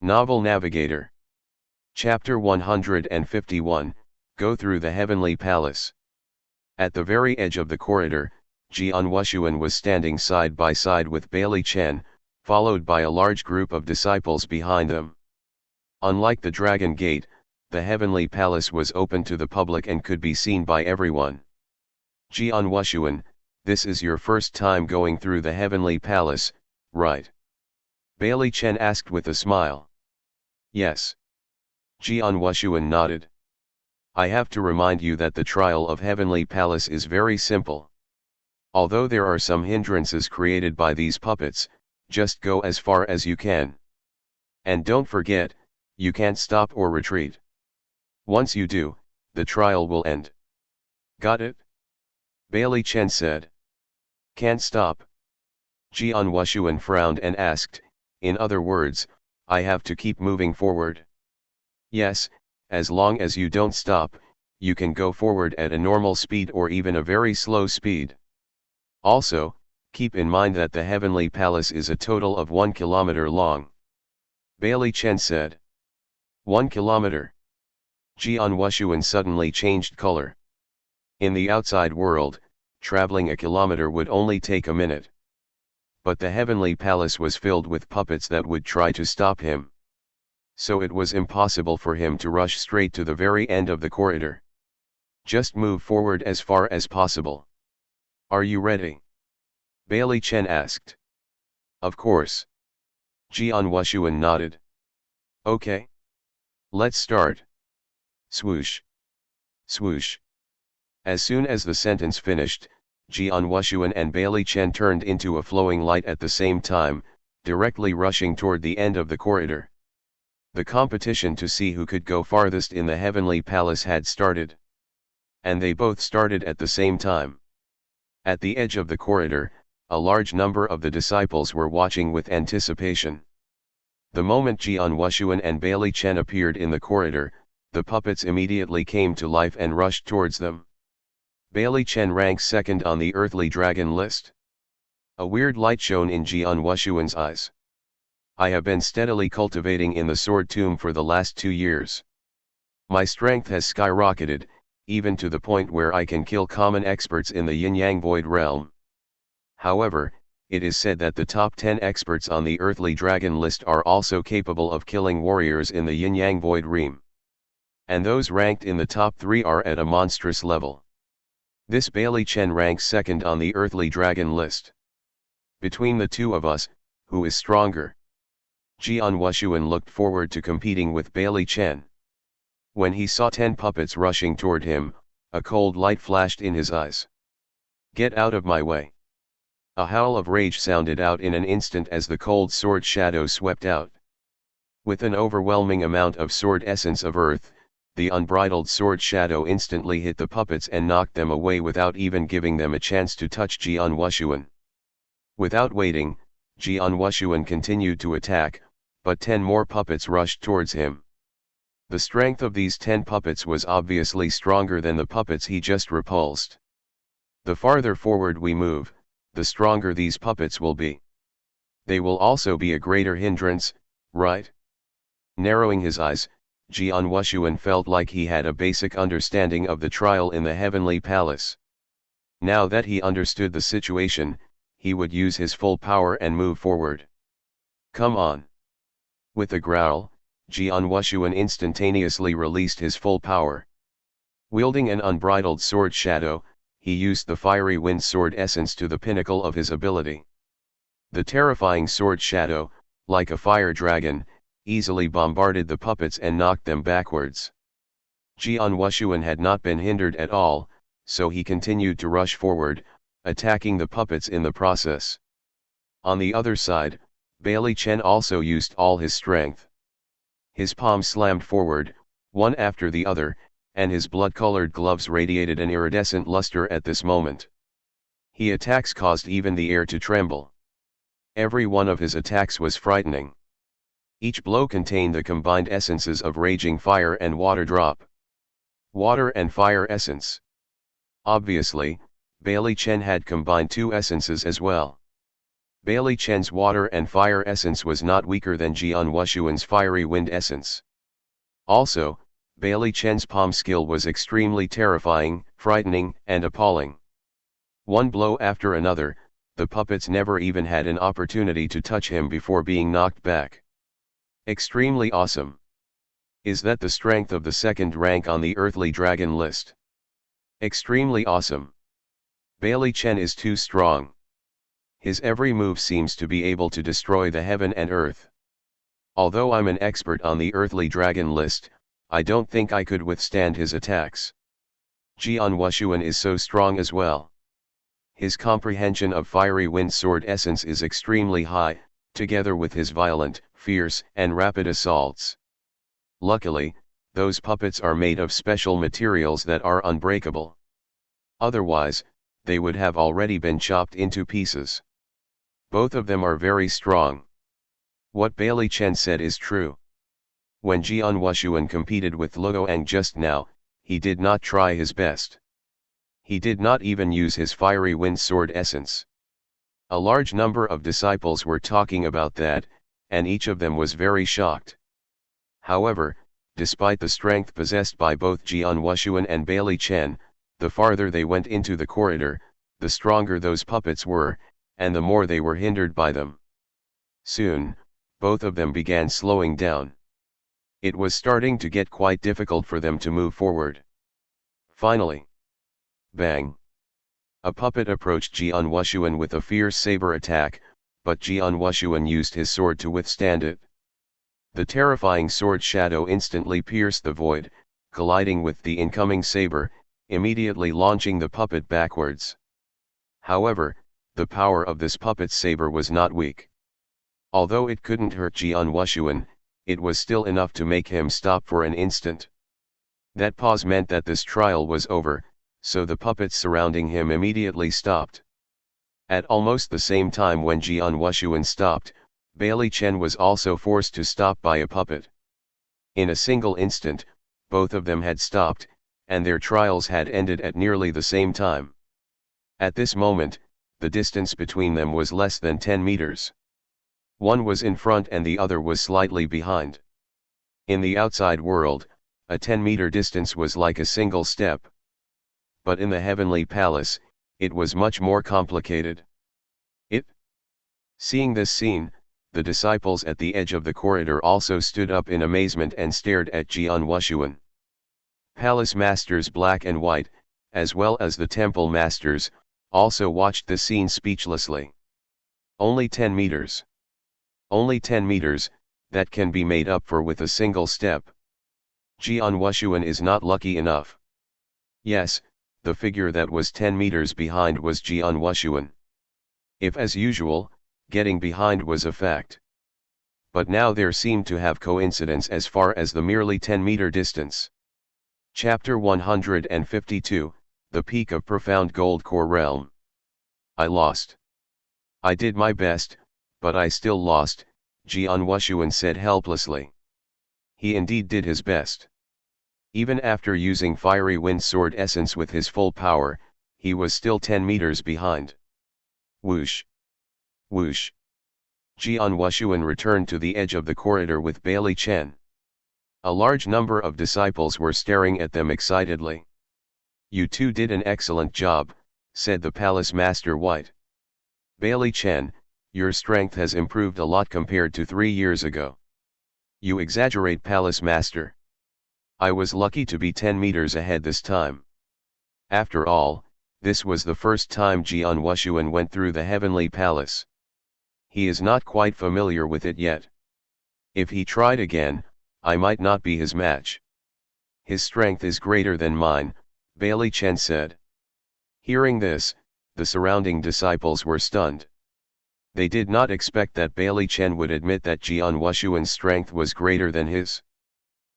Novel Navigator. Chapter 151, Go Through the Heavenly Palace. At the very edge of the corridor, Jian Wushuang was standing side by side with Bailey Chen, followed by a large group of disciples behind them. Unlike the Dragon Gate, the Heavenly Palace was open to the public and could be seen by everyone. Jian Wushuang, this is your first time going through the Heavenly Palace, right? Bailey Chen asked with a smile. Yes. Jian Wushuang nodded. I have to remind you that the trial of Heavenly Palace is very simple. Although there are some hindrances created by these puppets, just go as far as you can. And don't forget, you can't stop or retreat. Once you do, the trial will end. Got it? Bailey Chen said. Can't stop. Jian Wushuang frowned and asked, in other words, I have to keep moving forward. Yes, as long as you don't stop, you can go forward at a normal speed or even a very slow speed. Also, keep in mind that the Heavenly Palace is a total of 1 kilometer long. Bailey Chen said. 1 kilometer. Jian Wushuang suddenly changed color. In the outside world, traveling a kilometer would only take a minute. But the Heavenly Palace was filled with puppets that would try to stop him. So it was impossible for him to rush straight to the very end of the corridor. Just move forward as far as possible. Are you ready? Bailey Chen asked. Of course. Jian Wushuang nodded. Okay. Let's start. Swoosh. Swoosh. As soon as the sentence finished, Jian Wushuang and Bailey Chen turned into a flowing light at the same time, directly rushing toward the end of the corridor. The competition to see who could go farthest in the Heavenly Palace had started. And they both started at the same time. At the edge of the corridor, a large number of the disciples were watching with anticipation. The moment Jian Wushuang and Bailey Chen appeared in the corridor, the puppets immediately came to life and rushed towards them. Bailey Chen ranks second on the earthly dragon list. A weird light shone in Jian Wushuang's eyes. I have been steadily cultivating in the sword tomb for the last 2 years. My strength has skyrocketed, even to the point where I can kill common experts in the yin-yang void realm. However, it is said that the top 10 experts on the earthly dragon list are also capable of killing warriors in the yin-yang void realm. And those ranked in the top 3 are at a monstrous level. This Bailey Chen ranks second on the earthly dragon list. Between the two of us, who is stronger? Jian Wushuang looked forward to competing with Bailey Chen. When he saw 10 puppets rushing toward him, a cold light flashed in his eyes. Get out of my way. A howl of rage sounded out in an instant as the cold sword shadow swept out. With an overwhelming amount of sword essence of earth, the unbridled sword shadow instantly hit the puppets and knocked them away without even giving them a chance to touch Jian Wushuang. Without waiting, Jian Wushuang continued to attack, but 10 more puppets rushed towards him. The strength of these 10 puppets was obviously stronger than the puppets he just repulsed. The farther forward we move, the stronger these puppets will be. They will also be a greater hindrance, right? Narrowing his eyes, Jian Wushuang felt like he had a basic understanding of the trial in the Heavenly Palace. Now that he understood the situation, he would use his full power and move forward. Come on. With a growl, Jian Wushuang instantaneously released his full power. Wielding an unbridled sword shadow, he used the fiery wind sword essence to the pinnacle of his ability. The terrifying sword shadow, like a fire dragon, easily bombarded the puppets and knocked them backwards. Jian Wushuang had not been hindered at all, so he continued to rush forward, attacking the puppets in the process. On the other side, Bailey Chen also used all his strength. His palms slammed forward, one after the other, and his blood-colored gloves radiated an iridescent luster at this moment. His attacks caused even the air to tremble. Every one of his attacks was frightening. Each blow contained the combined essences of raging fire and water drop. Water and fire essence. Obviously, Bailey Chen had combined 2 essences as well. Bailey Chen's water and fire essence was not weaker than Jian Wushuan's fiery wind essence. Also, Bailey Chen's palm skill was extremely terrifying, frightening, and appalling. One blow after another, the puppets never even had an opportunity to touch him before being knocked back. Extremely awesome. Is that the strength of the second rank on the earthly dragon list? Extremely awesome. Bailey Chen is too strong. His every move seems to be able to destroy the heaven and earth. Although I'm an expert on the earthly dragon list, I don't think I could withstand his attacks. Jian Wushuan is so strong as well. His comprehension of fiery wind sword essence is extremely high, together with his violent, fierce, and rapid assaults. Luckily, those puppets are made of special materials that are unbreakable. Otherwise, they would have already been chopped into pieces. Both of them are very strong. What Bailey Chen said is true. When Jian Wushuan competed with Luoyang just now, he did not try his best. He did not even use his fiery wind sword essence. A large number of disciples were talking about that, and each of them was very shocked. However, despite the strength possessed by both Jian Wushuan and Bailey Chen, the farther they went into the corridor, the stronger those puppets were, and the more they were hindered by them. Soon, both of them began slowing down. It was starting to get quite difficult for them to move forward. Finally, bang! A puppet approached Jian Wushuan with a fierce saber attack, but Jian Wushuan used his sword to withstand it. The terrifying sword shadow instantly pierced the void, colliding with the incoming saber, immediately launching the puppet backwards. However, the power of this puppet's saber was not weak. Although it couldn't hurt Jian Wushuan, it was still enough to make him stop for an instant. That pause meant that this trial was over, so the puppets surrounding him immediately stopped. At almost the same time when Jian Wushuan stopped, Bailey Chen was also forced to stop by a puppet. In a single instant, both of them had stopped, and their trials had ended at nearly the same time. At this moment, the distance between them was less than 10 meters. One was in front and the other was slightly behind. In the outside world, a 10-meter distance was like a single step. But in the heavenly palace, it was much more complicated. Seeing this scene, the disciples at the edge of the corridor also stood up in amazement and stared at Jian Wushuan. Palace masters Black and White, as well as the temple masters, also watched the scene speechlessly. Only 10 meters. Only 10 meters, that can be made up for with a single step. Jian Wushuan is not lucky enough. Yes, the figure that was 10 meters behind was Jian Wushuan. If as usual, getting behind was a fact. But now there seemed to have coincidence as far as the merely 10-meter distance. Chapter 152, The Peak of Profound Gold Core Realm. I lost. I did my best, but I still lost, Jian Wushuan said helplessly. He indeed did his best. Even after using fiery wind sword essence with his full power, he was still 10 meters behind. Whoosh! Whoosh! Jian Wushuan returned to the edge of the corridor with Bailey Chen. A large number of disciples were staring at them excitedly. You two did an excellent job, said the palace master White. Bailey Chen, your strength has improved a lot compared to 3 years ago. You exaggerate, palace master. I was lucky to be 10 meters ahead this time. After all, this was the first time Jian Wushuan went through the heavenly palace. He is not quite familiar with it yet. If he tried again, I might not be his match. His strength is greater than mine, Bailey Chen said. Hearing this, the surrounding disciples were stunned. They did not expect that Bailey Chen would admit that Jian Wushuan's strength was greater than his.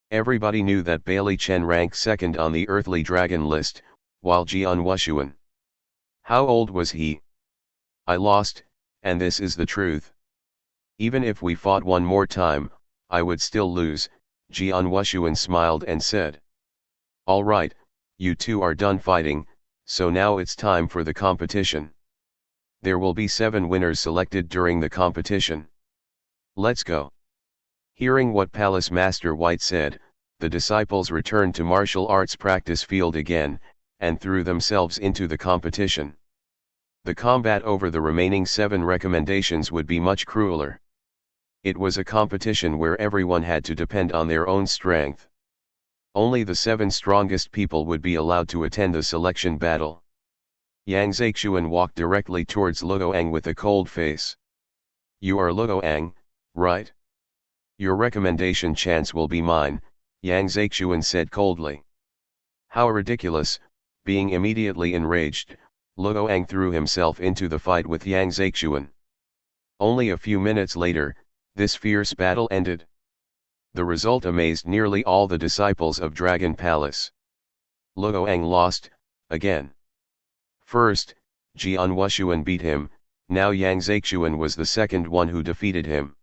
Everybody knew that Bailey Chen ranked second on the earthly dragon list, while Jian Wushuan. How old was he? I lost, and this is the truth. Even if we fought one more time, I would still lose, Jian Wushuan smiled and said. All right, you two are done fighting, so now it's time for the competition. There will be 7 winners selected during the competition. Let's go. Hearing what Palace Master White said, the disciples returned to martial arts practice field again, and threw themselves into the competition. The combat over the remaining 7 recommendations would be much crueler. It was a competition where everyone had to depend on their own strength. Only the 7 strongest people would be allowed to attend the selection battle. Yang Zexuan walked directly towards Luoang with a cold face. You are Luoang, right? Your recommendation chance will be mine, Yang Zexuan said coldly. How ridiculous! Being immediately enraged, Luoang threw himself into the fight with Yang Zexuan. Only a few minutes later, this fierce battle ended. The result amazed nearly all the disciples of Dragon Palace. Luoang lost, again. First, Jian Wushuang beat him, now Yang Zexuan was the second one who defeated him.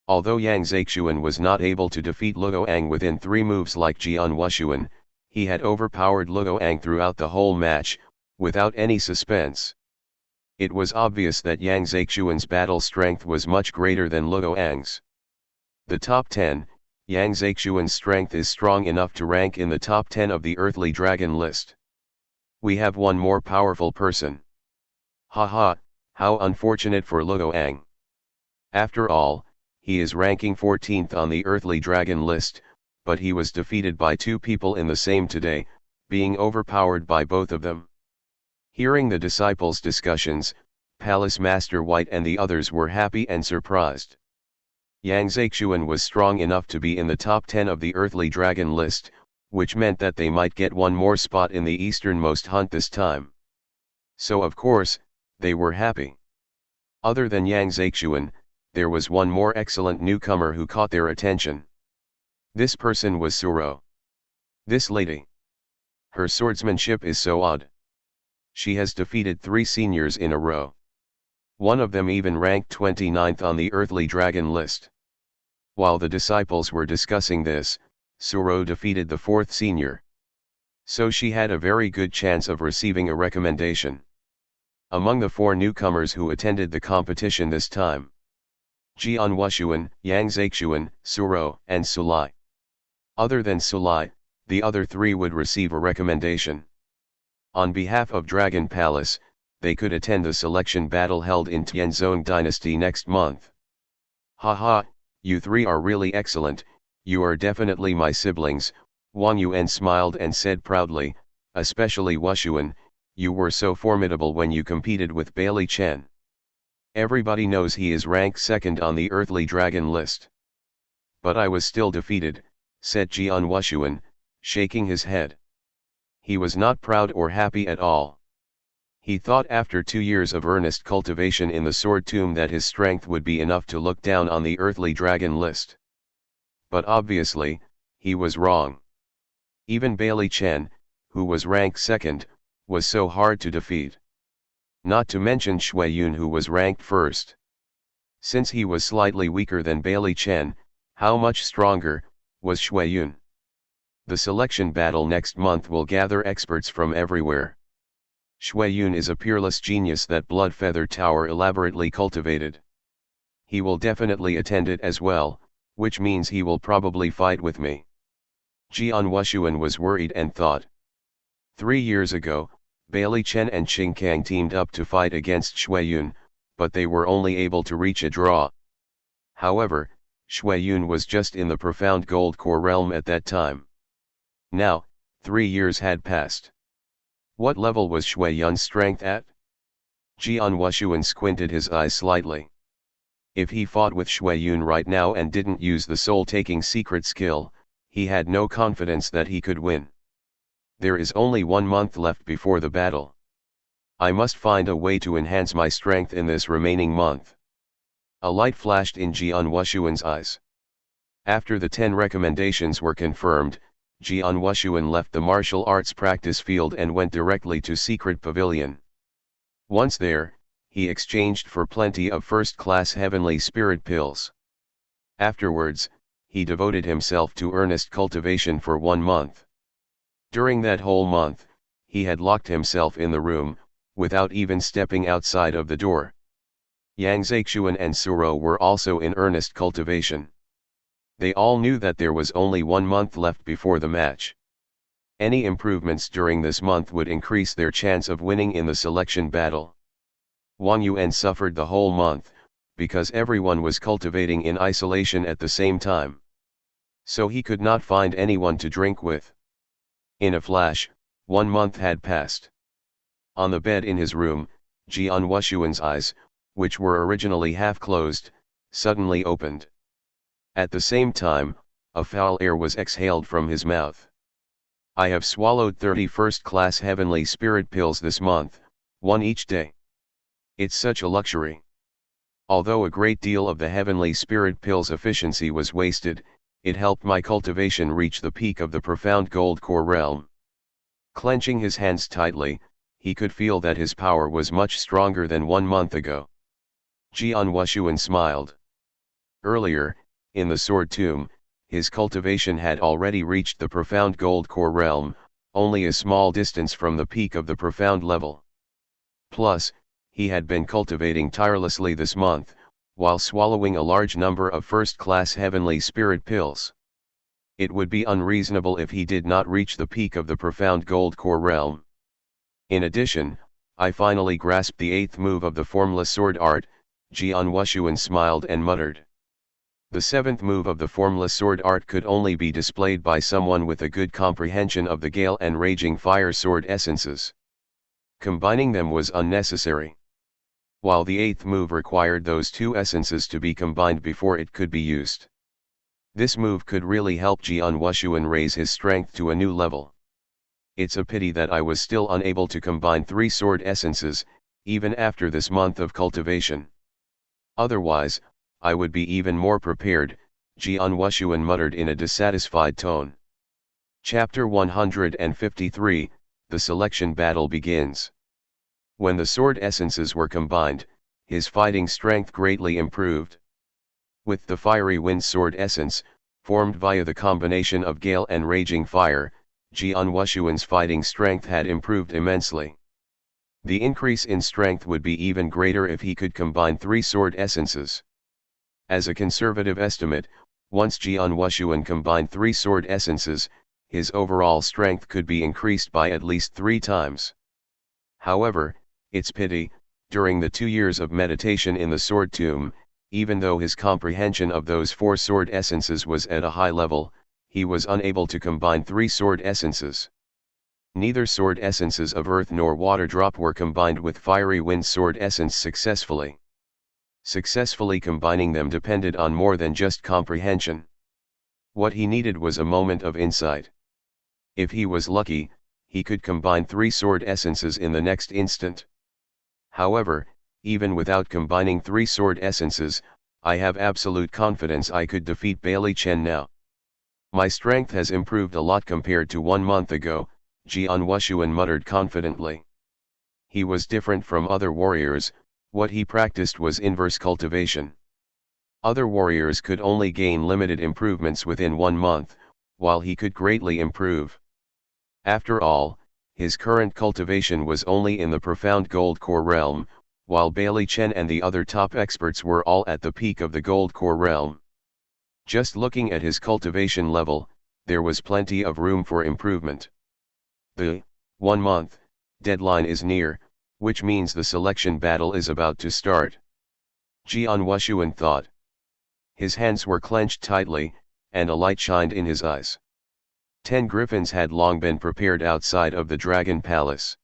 Although Yang Zexuan was not able to defeat Luoang within 3 moves like Jian Wushuang, he had overpowered Luoang throughout the whole match, without any suspense. It was obvious that Yang Zexuan's battle strength was much greater than Luoang's. The top 10, Yang Zexuan's strength is strong enough to rank in the top 10 of the earthly dragon list. We have one more powerful person. Haha, how unfortunate for Luoang. After all, he is ranking 14th on the earthly dragon list, but he was defeated by 2 people in the same today, being overpowered by both of them. Hearing the disciples' discussions, Palace Master White and the others were happy and surprised. Yang Zexuan was strong enough to be in the top 10 of the earthly dragon list, which meant that they might get one more spot in the easternmost hunt this time. So of course, they were happy. Other than Yang Zexuan, there was one more excellent newcomer who caught their attention. This person was Suro. This lady. Her swordsmanship is so odd. She has defeated 3 seniors in a row. One of them even ranked 29th on the earthly dragon list. While the disciples were discussing this, Suro defeated the 4th senior. So she had a very good chance of receiving a recommendation. Among the 4 newcomers who attended the competition this time, Jian Wushuang, Yang Zexuan, Suro, and Sulai. Other than Sulai, the other 3 would receive a recommendation. On behalf of Dragon Palace, they could attend the selection battle held in Tianzong Dynasty next month. Haha, you 3 are really excellent, you are definitely my siblings, Wang Yuan smiled and said proudly, especially Wushuang, you were so formidable when you competed with Bailey Chen. Everybody knows he is ranked 2nd on the earthly dragon list. But I was still defeated, said Jian Wushuang, shaking his head. He was not proud or happy at all. He thought after 2 years of earnest cultivation in the sword tomb that his strength would be enough to look down on the earthly dragon list. But obviously, he was wrong. Even Bailey Chen, who was ranked 2nd, was so hard to defeat. Not to mention Shui Yun, who was ranked 1st. Since he was slightly weaker than Bailey Chen, how much stronger was Shui Yun? The selection battle next month will gather experts from everywhere. Shui Yun is a peerless genius that Blood Feather Tower elaborately cultivated. He will definitely attend it as well, which means he will probably fight with me. Jian Wushuang was worried and thought. 3 years ago, Bailey Chen and Qing Kang teamed up to fight against Shui Yun, but they were only able to reach a draw. However, Shui Yun was just in the profound gold core realm at that time. Now, 3 years had passed. What level was Shui Yun's strength at? Jian Wushuang squinted his eyes slightly. If he fought with Shui Yun right now and didn't use the soul-taking secret skill, he had no confidence that he could win. There is only 1 month left before the battle. I must find a way to enhance my strength in this remaining month. A light flashed in Jian Wushuang's eyes. After the 10 recommendations were confirmed, Jian Wushuang left the martial arts practice field and went directly to Secret Pavilion. Once there, he exchanged for plenty of first-class heavenly spirit pills. Afterwards, he devoted himself to earnest cultivation for 1 month. During that whole month, he had locked himself in the room, without even stepping outside of the door. Yang Zixuan and Suro were also in earnest cultivation. They all knew that there was only 1 month left before the match. Any improvements during this month would increase their chance of winning in the selection battle. Wang Yuan suffered the whole month, because everyone was cultivating in isolation at the same time. So he could not find anyone to drink with. In a flash, 1 month had passed. On the bed in his room, Jian Wushuang's eyes, which were originally half closed, suddenly opened. At the same time, a foul air was exhaled from his mouth. I have swallowed 30 first-class heavenly spirit pills this month, 1 each day. It's such a luxury. Although a great deal of the heavenly spirit pills' efficiency was wasted, it helped my cultivation reach the peak of the profound gold core realm. Clenching his hands tightly, he could feel that his power was much stronger than 1 month ago. Jian Wushuang smiled. Earlier, in the sword tomb, his cultivation had already reached the profound gold core realm, only a small distance from the peak of the profound level. Plus, he had been cultivating tirelessly this month, while swallowing a large number of first-class heavenly spirit pills. It would be unreasonable if he did not reach the peak of the profound gold core realm. In addition, I finally grasped the 8th move of the formless sword art, Jian Wushuang smiled and muttered. The 7th move of the formless sword art could only be displayed by someone with a good comprehension of the gale and raging fire sword essences. Combining them was unnecessary. While the 8th move required those 2 essences to be combined before it could be used. This move could really help Jian Wushuang raise his strength to a new level. It's a pity that I was still unable to combine 3 sword essences, even after this month of cultivation. Otherwise, I would be even more prepared, Jian Wushuang muttered in a dissatisfied tone. Chapter 153, The Selection Battle begins. When the sword essences were combined, his fighting strength greatly improved. With the fiery wind sword essence, formed via the combination of gale and raging fire, Jian Wushuang's fighting strength had improved immensely. The increase in strength would be even greater if he could combine 3 sword essences. As a conservative estimate, once Jian Wushuang combined 3 sword essences, his overall strength could be increased by at least 3 times. However, it's pity, during the 2 years of meditation in the sword tomb, even though his comprehension of those 4 sword essences was at a high level, he was unable to combine 3 sword essences. Neither sword essences of earth nor water drop were combined with fiery wind sword essence successfully. Successfully combining them depended on more than just comprehension. What he needed was a moment of insight. If he was lucky, he could combine 3 sword essences in the next instant. However, even without combining 3 sword essences, I have absolute confidence I could defeat Bailey Chen now. My strength has improved a lot compared to 1 month ago, Jian Wushuang muttered confidently. He was different from other warriors. What he practiced was inverse cultivation. Other warriors could only gain limited improvements within 1 month, while he could greatly improve. After all, his current cultivation was only in the profound gold core realm, while Bailey Chen and the other top experts were all at the peak of the gold core realm. Just looking at his cultivation level, there was plenty of room for improvement. The 1 month deadline is near, which means the selection battle is about to start. Jian Wushuang thought. His hands were clenched tightly, and a light shined in his eyes. 10 griffins had long been prepared outside of the Dragon Palace.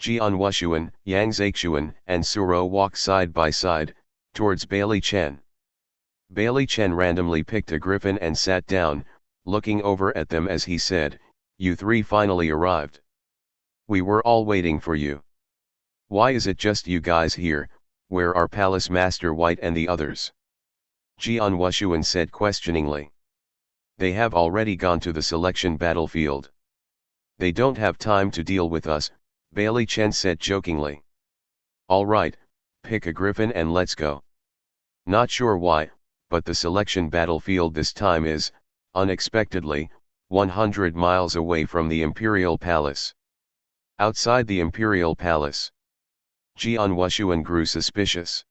Jian Wushuang, Yang Zixuan, and Suro walked side by side, towards Bailey Chen. Bailey Chen randomly picked a griffin and sat down, looking over at them as he said, "You 3 finally arrived. We were all waiting for you. Why is it just you guys here? Where are Palace Master White and the others?" Jian Wushuang said questioningly. "They have already gone to the selection battlefield. They don't have time to deal with us," Bailey Chen said jokingly. "All right, pick a griffin and let's go." Not sure why, but the selection battlefield this time is, unexpectedly, 100 miles away from the Imperial Palace. Outside the Imperial Palace, Jian Wushuang grew suspicious.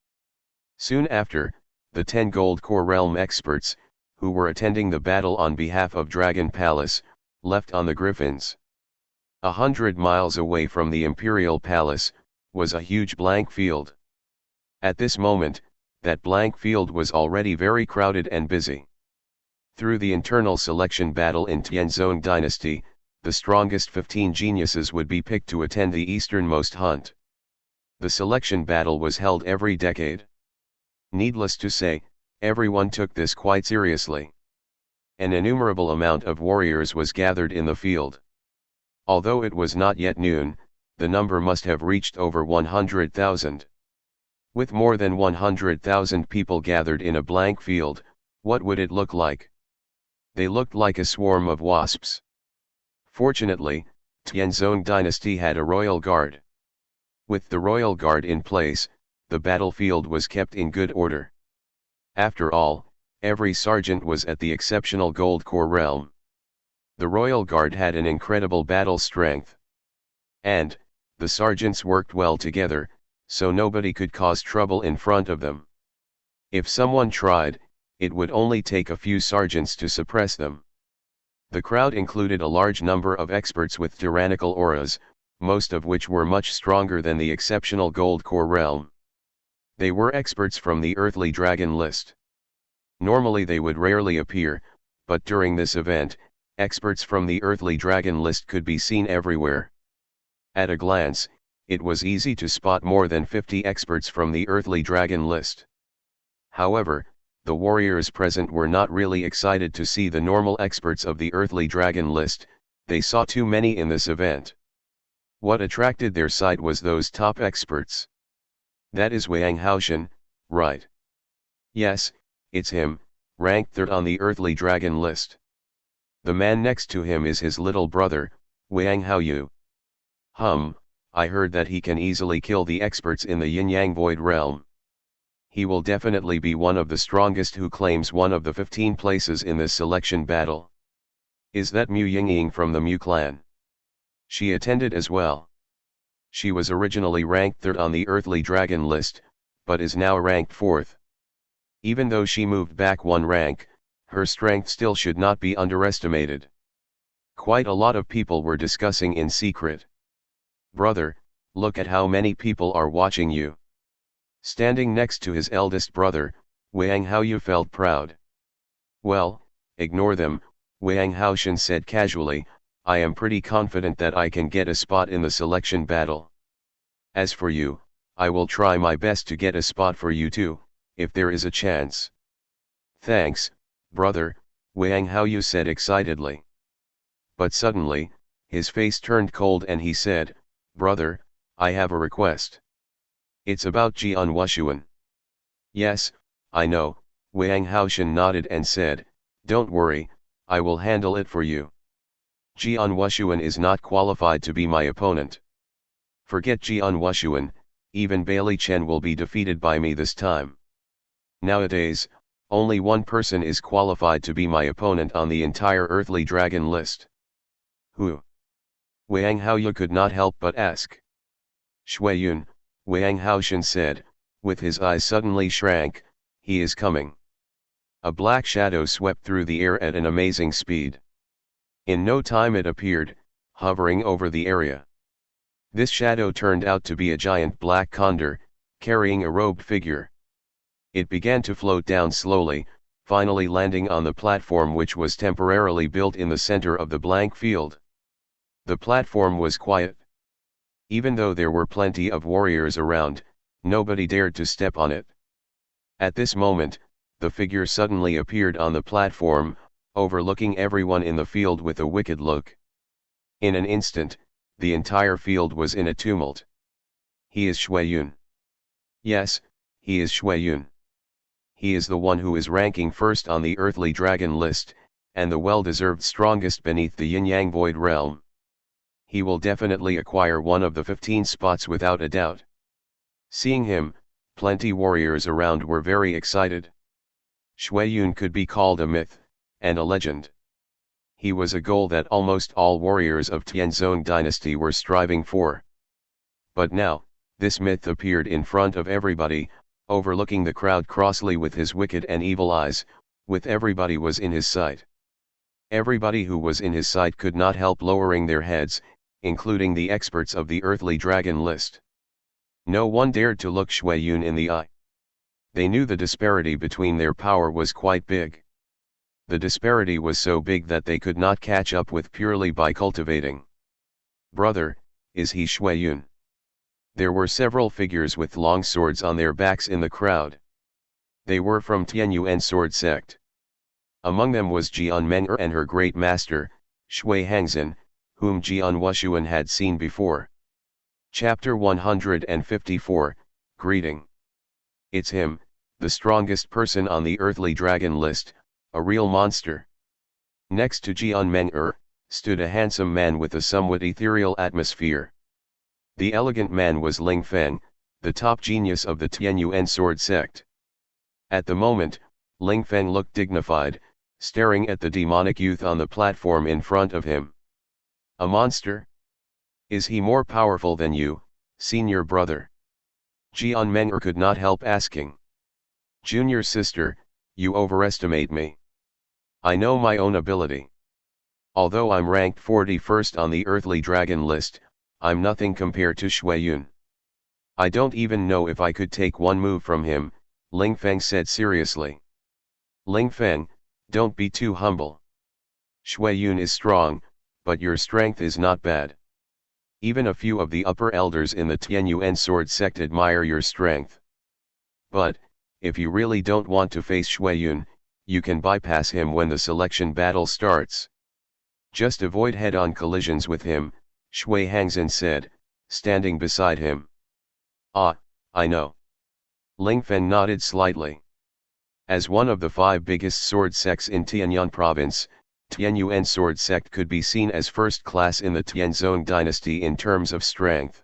Soon after, the 10 gold core realm experts, who were attending the battle on behalf of Dragon Palace, left on the griffins. 100 miles away from the Imperial Palace, was a huge blank field. At this moment, that blank field was already very crowded and busy. Through the internal selection battle in Tianzong Dynasty, the strongest 15 geniuses would be picked to attend the easternmost hunt. The selection battle was held every decade. Needless to say, everyone took this quite seriously. An innumerable amount of warriors was gathered in the field. Although it was not yet noon, the number must have reached over 100,000. With more than 100,000 people gathered in a blank field, what would it look like? They looked like a swarm of wasps. Fortunately, Tianzong Dynasty had a royal guard. With the royal guard in place, the battlefield was kept in good order. After all, every sergeant was at the exceptional gold core realm. The royal guard had an incredible battle strength. And, the sergeants worked well together, so nobody could cause trouble in front of them. If someone tried, it would only take a few sergeants to suppress them. The crowd included a large number of experts with tyrannical auras, most of which were much stronger than the exceptional gold core realm. They were experts from the earthly dragon list. Normally they would rarely appear, but during this event, experts from the earthly dragon list could be seen everywhere. At a glance, it was easy to spot more than 50 experts from the earthly dragon list. However, the warriors present were not really excited to see the normal experts of the earthly dragon list, they saw too many in this event. What attracted their sight was those top experts. That is Wang Haoshan, right? Yes, it's him, ranked 3rd on the earthly dragon list. The man next to him is his little brother, Wang Haoyu. I heard that he can easily kill the experts in the yin-yang void realm. He will definitely be one of the strongest who claims one of the 15 places in this selection battle. Is that Mu Yingying from the Mu clan? She attended as well. She was originally ranked 3rd on the earthly dragon list, but is now ranked 4th. Even though she moved back 1 rank, her strength still should not be underestimated. Quite a lot of people were discussing in secret. Brother, look at how many people are watching you. Standing next to his eldest brother, Wang Haoyu felt proud. Well, ignore them, Wang Haoshan said casually, I am pretty confident that I can get a spot in the selection battle. As for you, I will try my best to get a spot for you too, if there is a chance. Thanks, brother, Wang Haoyu said excitedly. But suddenly, his face turned cold and he said, Brother, I have a request. It's about Jian Wushuang. Yes, I know, Wang Haoshan nodded and said, don't worry, I will handle it for you. Jian Wushuang is not qualified to be my opponent. Forget Jian Wushuang, even Bailey Chen will be defeated by me this time. Nowadays, only one person is qualified to be my opponent on the entire earthly dragon list. Who? Wang Haoyu could not help but ask. Shuiyun, Wang Haoshan said, with his eyes suddenly shrank, he is coming. A black shadow swept through the air at an amazing speed. In no time it appeared, hovering over the area. This shadow turned out to be a giant black condor, carrying a robed figure. It began to float down slowly, finally landing on the platform which was temporarily built in the center of the blank field. The platform was quiet. Even though there were plenty of warriors around, nobody dared to step on it. At this moment, the figure suddenly appeared on the platform, overlooking everyone in the field with a wicked look. In an instant, the entire field was in a tumult. He is Shuiyun. Yes, he is Shuiyun. He is the one who is ranking 1st on the earthly dragon list, and the well-deserved strongest beneath the yin-yang void realm. He will definitely acquire one of the 15 spots without a doubt. Seeing him, plenty warriors around were very excited. Shuiyun could be called a myth, and a legend. He was a goal that almost all warriors of Tianzong dynasty were striving for. But now, This myth appeared in front of everybody, overlooking the crowd crossly with his wicked and evil eyes, with everybody was in his sight. Everybody who was in his sight could not help lowering their heads, including the experts of the earthly dragon list. No one dared to look Shui Yun in the eye. They knew the disparity between their power was quite big. The disparity was so big that they could not catch up with purely by cultivating. Brother, is he Shui Yun? There were several figures with long swords on their backs in the crowd. They were from Tianyuan sword sect. Among them was Jian Men'er and her great master, Shui Hangzhen, whom Jian Wushuang had seen before. Chapter 154, Greeting. It's him, the strongest person on the earthly dragon list, a real monster. Next to Jian Men'er, stood a handsome man with a somewhat ethereal atmosphere. The elegant man was Ling Feng, the top genius of the Tianyuan sword sect. At the moment, Ling Feng looked dignified, staring at the demonic youth on the platform in front of him. A monster? Is he more powerful than you, senior brother? Jian Men'er could not help asking. Junior sister, you overestimate me. I know my own ability. Although I'm ranked 41st on the earthly dragon list, I'm nothing compared to Shui Yun. I don't even know if I could take one move from him, Ling Feng said seriously. Ling Feng, don't be too humble. Shui Yun is strong, but your strength is not bad. Even a few of the upper elders in the Tianyuan sword sect admire your strength. But, if you really don't want to face Shui Yun, you can bypass him when the selection battle starts. Just avoid head-on collisions with him, Shui Hangzhen said, standing beside him. Ah, I know. Ling Feng nodded slightly. As one of the 5 biggest sword sects in Tianyuan province, Tianyuan sword sect could be seen as first class in the Tianzong dynasty in terms of strength.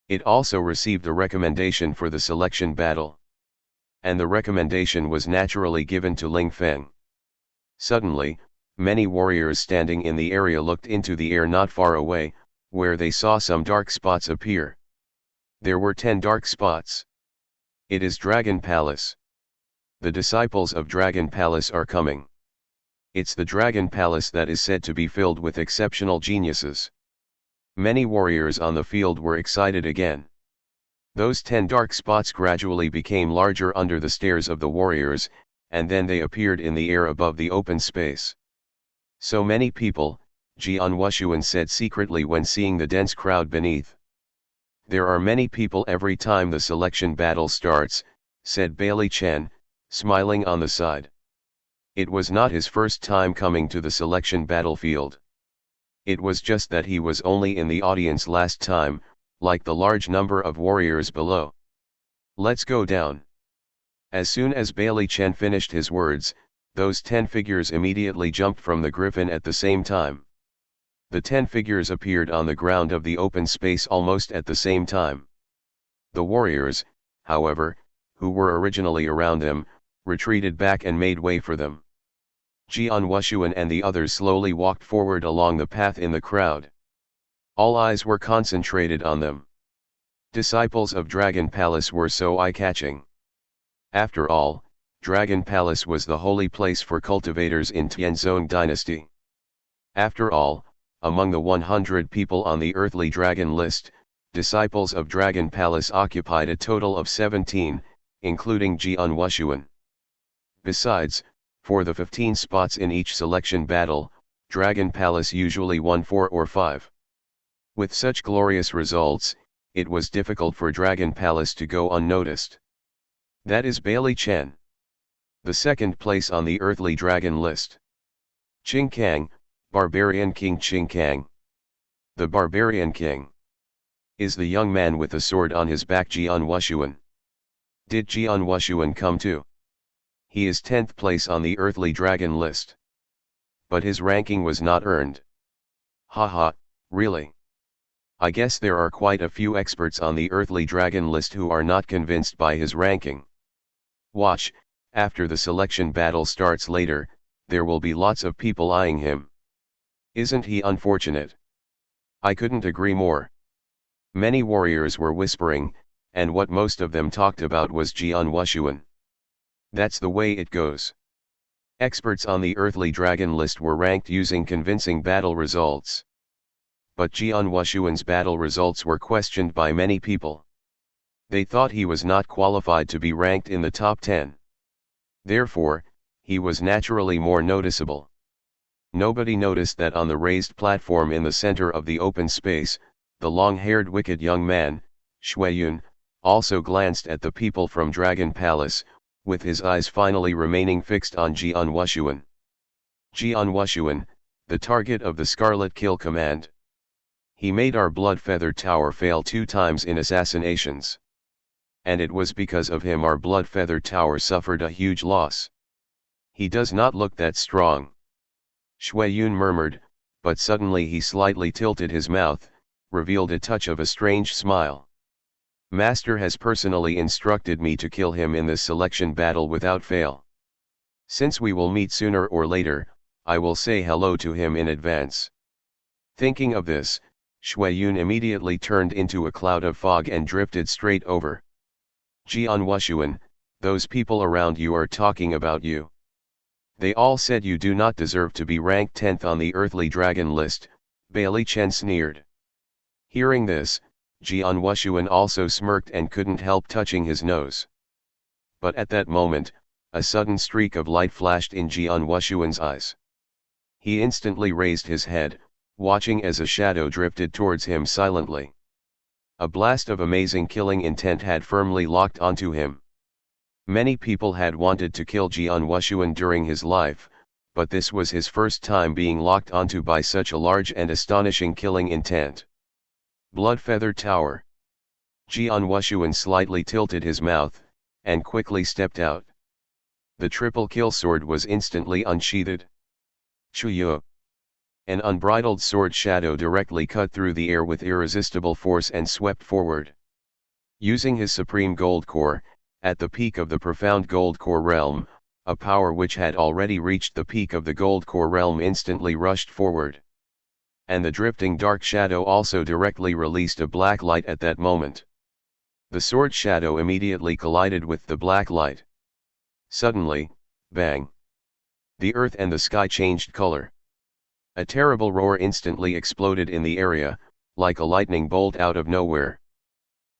It also received a recommendation for the selection battle. And the recommendation was naturally given to Ling Feng. Suddenly, many warriors standing in the area looked into the air not far away, where they saw some dark spots appear. There were 10 dark spots. It is Dragon Palace. The disciples of Dragon Palace are coming. It's the Dragon Palace that is said to be filled with exceptional geniuses. Many warriors on the field were excited again. Those 10 dark spots gradually became larger under the stares of the warriors, and then they appeared in the air above the open space. So many people, Jian Wushuang said secretly when seeing the dense crowd beneath. There are many people every time the selection battle starts, said Bailey Chen, smiling on the side. It was not his first time coming to the selection battlefield. It was just that he was only in the audience last time, like the large number of warriors below. Let's go down. As soon as Bailey Chen finished his words, those 10 figures immediately jumped from the griffin at the same time. The 10 figures appeared on the ground of the open space almost at the same time. The warriors, however, who were originally around them, retreated back and made way for them. Jian Wushuang and the others slowly walked forward along the path in the crowd. All eyes were concentrated on them. Disciples of Dragon Palace were so eye-catching. After all, Dragon Palace was the holy place for cultivators in Tianzong dynasty. After all, among the 100 people on the earthly dragon list, disciples of Dragon Palace occupied a total of 17, including Jian Wushuang. Besides, for the 15 spots in each selection battle, Dragon Palace usually won 4 or 5. With such glorious results, it was difficult for Dragon Palace to go unnoticed. That is Bailey Chen. The second place on the earthly dragon list. Qing Kang, Barbarian King Qing Kang. The Barbarian King. Is the young man with the sword on his back Jian Wushuang? Did Jian Wushuang come too? He is 10th place on the earthly dragon list. But his ranking was not earned. Haha, really? I guess there are quite a few experts on the earthly dragon list who are not convinced by his ranking. Watch, after the selection battle starts later, there will be lots of people eyeing him. Isn't he unfortunate? I couldn't agree more. Many warriors were whispering, and what most of them talked about was Jian Wushuang. That's the way it goes. Experts on the earthly dragon list were ranked using convincing battle results. But Jian Wushuang's battle results were questioned by many people. They thought he was not qualified to be ranked in the top 10. Therefore, he was naturally more noticeable. Nobody noticed that on the raised platform in the center of the open space, the long-haired wicked young man, Shuiyun, also glanced at the people from Dragon Palace, with his eyes finally remaining fixed on Jian Wushuang. Jian Wushuang, the target of the Scarlet Kill command. He made our blood feather tower fail 2 times in assassinations. And it was because of him our blood feather tower suffered a huge loss. He does not look that strong. Shuiyun murmured, but suddenly he slightly tilted his mouth, revealed a touch of a strange smile. Master has personally instructed me to kill him in this selection battle without fail. Since we will meet sooner or later, I will say hello to him in advance. Thinking of this, Shuiyun immediately turned into a cloud of fog and drifted straight over. Jian Wushuang, those people around you are talking about you. They all said you do not deserve to be ranked 10th on the earthly dragon list, Bailey Chen sneered. Hearing this, Jian Wushuang also smirked and couldn't help touching his nose. But at that moment, a sudden streak of light flashed in Jian Wushuang's eyes. He instantly raised his head, watching as a shadow drifted towards him silently. A blast of amazing killing intent had firmly locked onto him. Many people had wanted to kill Jian Wushuang during his life, but this was his first time being locked onto by such a large and astonishing killing intent. Blood Feather Tower. Jian Wushuang slightly tilted his mouth, and quickly stepped out. The triple kill sword was instantly unsheathed. Chuyo. An unbridled sword shadow directly cut through the air with irresistible force and swept forward. Using his supreme gold core, at the peak of the profound gold core realm, a power which had already reached the peak of the gold core realm instantly rushed forward. And the drifting dark shadow also directly released a black light at that moment. The sword shadow immediately collided with the black light. Suddenly, bang! The earth and the sky changed color. A terrible roar instantly exploded in the area, like a lightning bolt out of nowhere.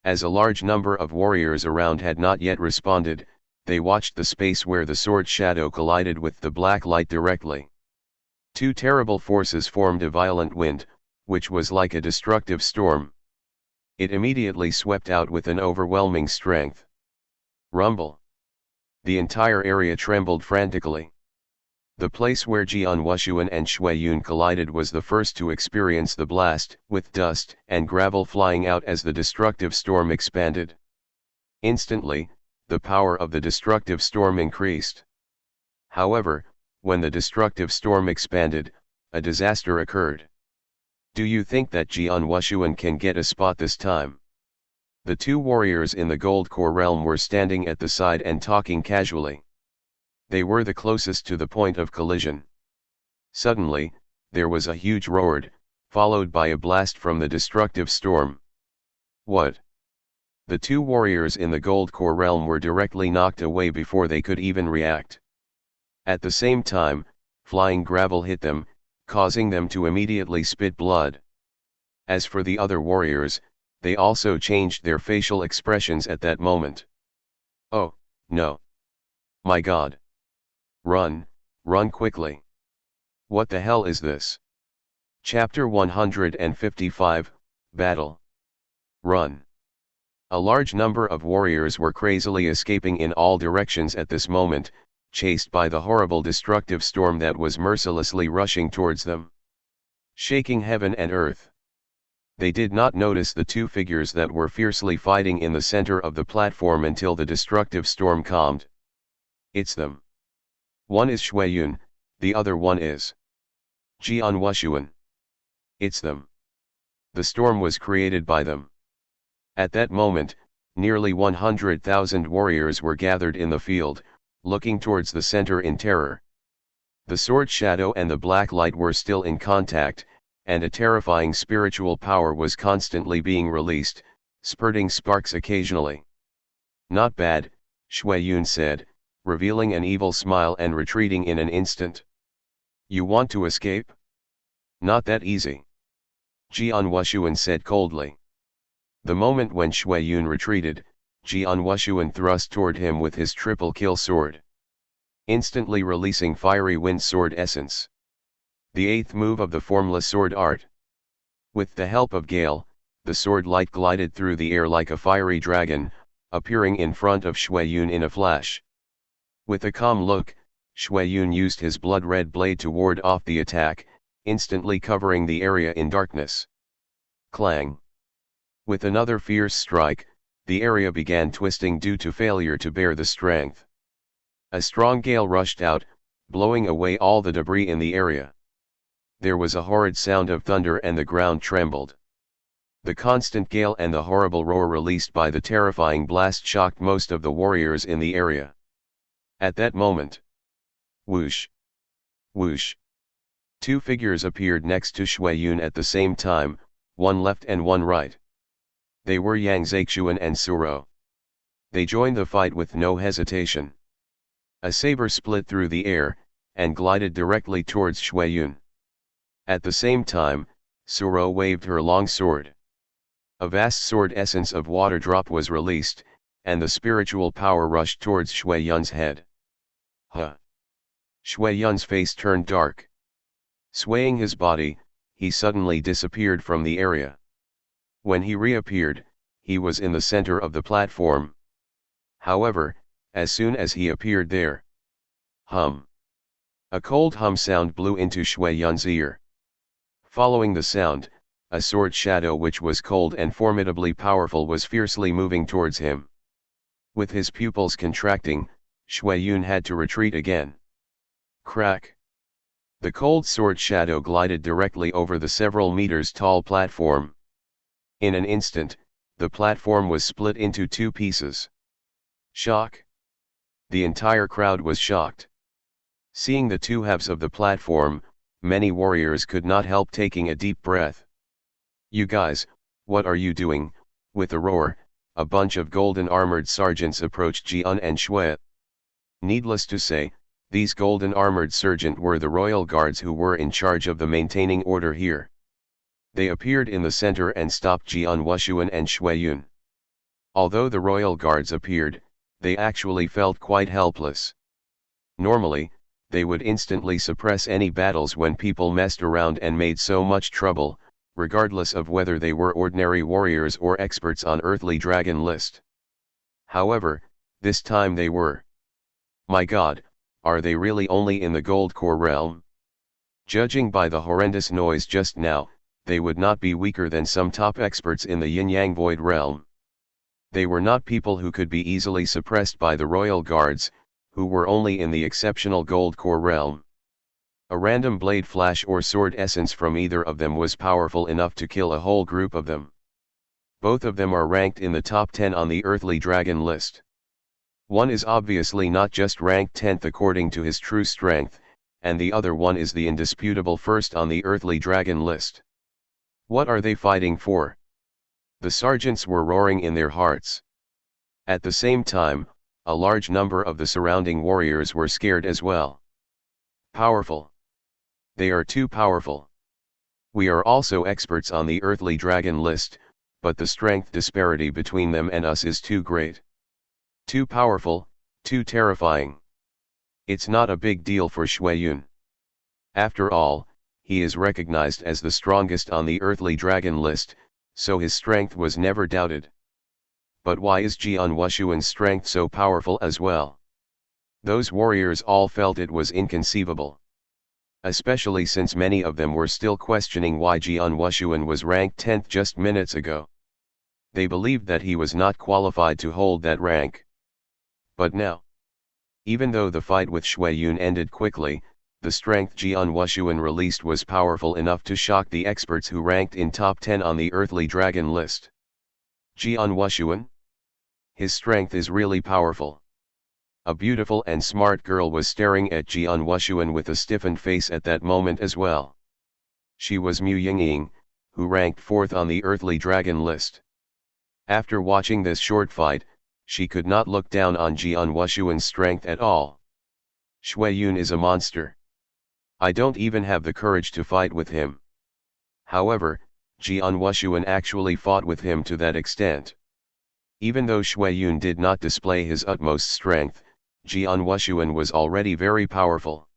As a large number of warriors around had not yet responded, they watched the space where the sword shadow collided with the black light directly. 2 terrible forces formed a violent wind, which was like a destructive storm. It immediately swept out with an overwhelming strength. Rumble. The entire area trembled frantically. The place where Jian Wushuang and Shuiyun collided was the first to experience the blast, with dust and gravel flying out as the destructive storm expanded. Instantly, the power of the destructive storm increased. However, when the destructive storm expanded, a disaster occurred. Do you think that Jian Wushuang can get a spot this time? The 2 warriors in the gold core realm were standing at the side and talking casually. They were the closest to the point of collision. Suddenly, there was a huge roar, followed by a blast from the destructive storm. What? The 2 warriors in the gold core realm were directly knocked away before they could even react. At the same time, flying gravel hit them, causing them to immediately spit blood. As for the other warriors, they also changed their facial expressions at that moment. Oh, no. My God. Run, run quickly. What the hell is this? Chapter 155, Battle. Run. A large number of warriors were crazily escaping in all directions at this moment, chased by the horrible destructive storm that was mercilessly rushing towards them, shaking heaven and earth. They did not notice the 2 figures that were fiercely fighting in the center of the platform until the destructive storm calmed. It's them. One is Shuiyun, the other one is Jian Wushuang. It's them. The storm was created by them. At that moment, nearly 100,000 warriors were gathered in the field, looking towards the center in terror. The sword shadow and the black light were still in contact, and a terrifying spiritual power was constantly being released, spurting sparks occasionally. "Not bad," Shui Yun said, revealing an evil smile and retreating in an instant. "You want to escape? Not that easy," Jian Wushuang said coldly. The moment when Shui Yun retreated, Jian Wushuang thrust toward him with his triple kill sword, instantly releasing fiery wind sword essence, the eighth move of the formless sword art. With the help of Gale, the sword light glided through the air like a fiery dragon, appearing in front of Shui Yun in a flash. With a calm look, Shui Yun used his blood-red blade to ward off the attack, instantly covering the area in darkness. Clang! With another fierce strike, the area began twisting due to failure to bear the strength. A strong gale rushed out, blowing away all the debris in the area. There was a horrid sound of thunder and the ground trembled. The constant gale and the horrible roar released by the terrifying blast shocked most of the warriors in the area. At that moment, whoosh! Whoosh! Two figures appeared next to Shui Yun at the same time, one left and one right. They were Yang Zexuan and Suro. They joined the fight with no hesitation. A saber split through the air, and glided directly towards Shui Yun. At the same time, Suro waved her long sword. A vast sword essence of water drop was released, and the spiritual power rushed towards Shui Yun's head. Huh! Shui Yun's face turned dark. Swaying his body, he suddenly disappeared from the area. When he reappeared, he was in the center of the platform. However, as soon as he appeared there, hum! A cold hum sound blew into Shui Yun's ear. Following the sound, a sword shadow which was cold and formidably powerful was fiercely moving towards him. With his pupils contracting, Shui Yun had to retreat again. Crack! The cold sword shadow glided directly over the several meters tall platform. In an instant, the platform was split into two pieces. Shock! The entire crowd was shocked. Seeing the two halves of the platform, many warriors could not help taking a deep breath. "You guys, what are you doing?" With a roar, a bunch of golden armored sergeants approached Jian and Shui. Needless to say, these golden armored sergeants were the royal guards who were in charge of the maintaining order here. They appeared in the center and stopped Jian Wushuang and Shui Yun. Although the royal guards appeared, they actually felt quite helpless. Normally, they would instantly suppress any battles when people messed around and made so much trouble, regardless of whether they were ordinary warriors or experts on earthly dragon list. However, this time they were. My God, are they really only in the gold core realm? Judging by the horrendous noise just now, they would not be weaker than some top experts in the yin-yang void realm. They were not people who could be easily suppressed by the royal guards, who were only in the exceptional gold core realm. A random blade flash or sword essence from either of them was powerful enough to kill a whole group of them. Both of them are ranked in the top 10 on the earthly dragon list. One is obviously not just ranked 10th according to his true strength, and the other one is the indisputable first on the earthly dragon list. What are they fighting for? The sergeants were roaring in their hearts. At the same time, a large number of the surrounding warriors were scared as well. Powerful. They are too powerful. We are also experts on the earthly dragon list, but the strength disparity between them and us is too great. Too powerful, too terrifying. It's not a big deal for Shui Yun. After all, he is recognized as the strongest on the earthly dragon list, so his strength was never doubted. But why is Jian Wushuang's strength so powerful as well? Those warriors all felt it was inconceivable. Especially since many of them were still questioning why Jian Wushuang was ranked 10th just minutes ago. They believed that he was not qualified to hold that rank. But now, even though the fight with Shui Yun ended quickly, the strength Jian Wushuang released was powerful enough to shock the experts who ranked in top 10 on the earthly dragon list. Jian Wushuang? His strength is really powerful. A beautiful and smart girl was staring at Jian Wushuang with a stiffened face at that moment as well. She was Mu Yingying, who ranked 4th on the earthly dragon list. After watching this short fight, she could not look down on Jian Wushuan's strength at all. Shui Yun is a monster. I don't even have the courage to fight with him. However, Jian Wushuan actually fought with him to that extent. Even though Shui Yun did not display his utmost strength, Jian Wushuan was already very powerful.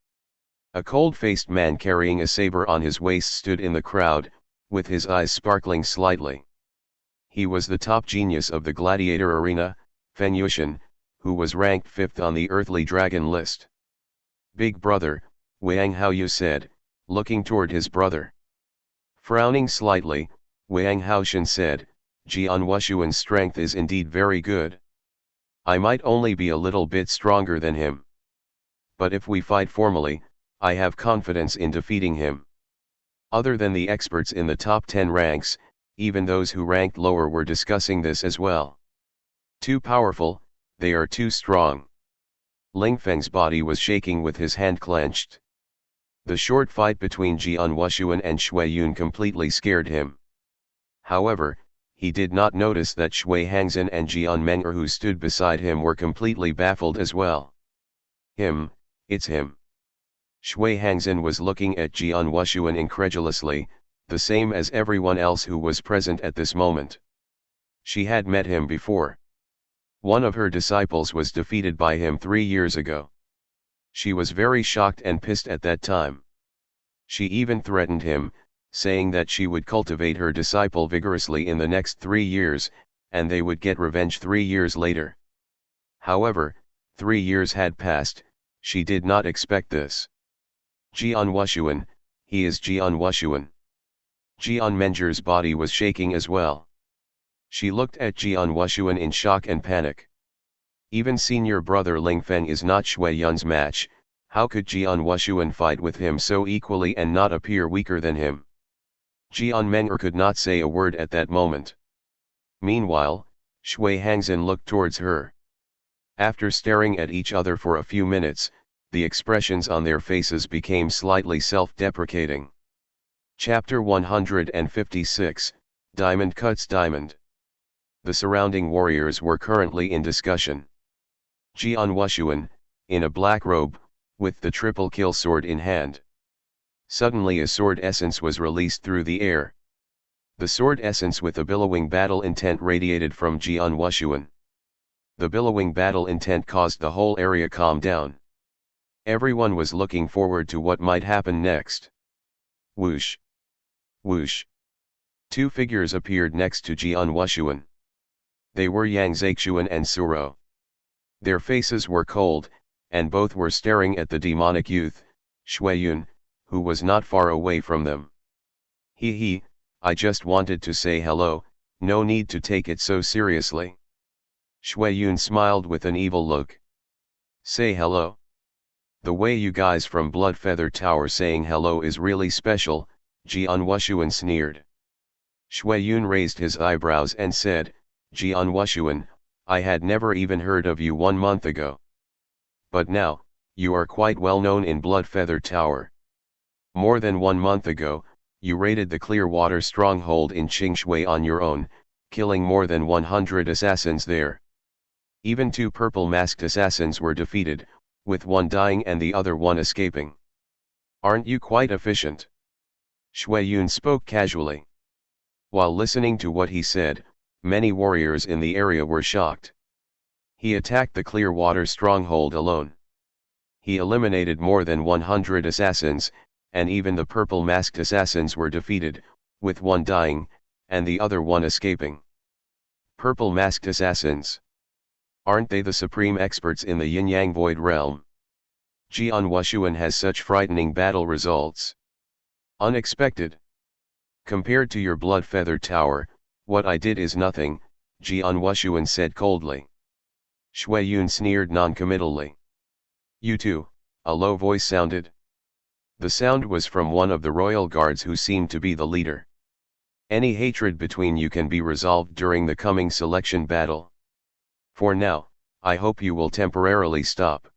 A cold-faced man carrying a saber on his waist stood in the crowd, with his eyes sparkling slightly. He was the top genius of the gladiator arena, Feng Yushan, who was ranked 5th on the earthly dragon list. Big brother, Wang Haoyu said, looking toward his brother. Frowning slightly, Wang Haoshan said, Jian Wushuan's strength is indeed very good. I might only be a little bit stronger than him. But if we fight formally, I have confidence in defeating him. Other than the experts in the top 10 ranks, even those who ranked lower were discussing this as well. Too powerful, they are too strong. Ling Feng's body was shaking with his hand clenched. The short fight between Jian Wushuan and Shui Yun completely scared him. However, he did not notice that Shui Hangzhen and Jian Meng'er who stood beside him were completely baffled as well. It's him. Shui Hangzhen was looking at Jian Wushuan incredulously, the same as everyone else who was present at this moment. She had met him before. One of her disciples was defeated by him 3 years ago. She was very shocked and pissed at that time. She even threatened him, saying that she would cultivate her disciple vigorously in the next 3 years, and they would get revenge 3 years later. However, 3 years had passed, she did not expect this. Jian Wushuan, he is Jian Wushuan. Jian Menger's body was shaking as well. She looked at Jian Wushuan in shock and panic. Even senior brother Ling Feng is not Shui Yun's match, how could Jian Wushuan fight with him so equally and not appear weaker than him? Jian Meng'er could not say a word at that moment. Meanwhile, Shui Hangzhen looked towards her. After staring at each other for a few minutes, the expressions on their faces became slightly self-deprecating. Chapter 156, Diamond Cuts Diamond. The surrounding warriors were currently in discussion. Jian Wushuan, in a black robe, with the triple kill sword in hand. Suddenly a sword essence was released through the air. The sword essence with a billowing battle intent radiated from Jian Wushuan. The billowing battle intent caused the whole area calm down. Everyone was looking forward to what might happen next. Whoosh! Whoosh! 2 figures appeared next to Jian Wushuan. They were Yang Zexuan and Suro. Their faces were cold, and both were staring at the demonic youth, Shui Yun, who was not far away from them. He, I just wanted to say hello, no need to take it so seriously. Shui Yun smiled with an evil look. Say hello. The way you guys from Blood Feather Tower saying hello is really special, Jian Wushuan sneered. Shui Yun raised his eyebrows and said, Jian Wushuan, I had never even heard of you 1 month ago. But now, you are quite well known in Blood Feather Tower. More than 1 month ago, you raided the Clearwater stronghold in Qingshui on your own, killing more than 100 assassins there. Even 2 purple masked assassins were defeated, with one dying and the other one escaping. Aren't you quite efficient? Shui Yun spoke casually. While listening to what he said, many warriors in the area were shocked. He attacked the Clearwater stronghold alone. He eliminated more than 100 assassins, and even the purple masked assassins were defeated, with one dying, and the other one escaping. Purple masked assassins. Aren't they the supreme experts in the yin-yang void realm? Jian Wushuan has such frightening battle results. Unexpected. Compared to your Blood Feather Tower, what I did is nothing, Jian Wushuan said coldly. Shui Yun sneered non-committally. You too, a low voice sounded. The sound was from one of the royal guards who seemed to be the leader. Any hatred between you can be resolved during the coming selection battle. For now, I hope you will temporarily stop.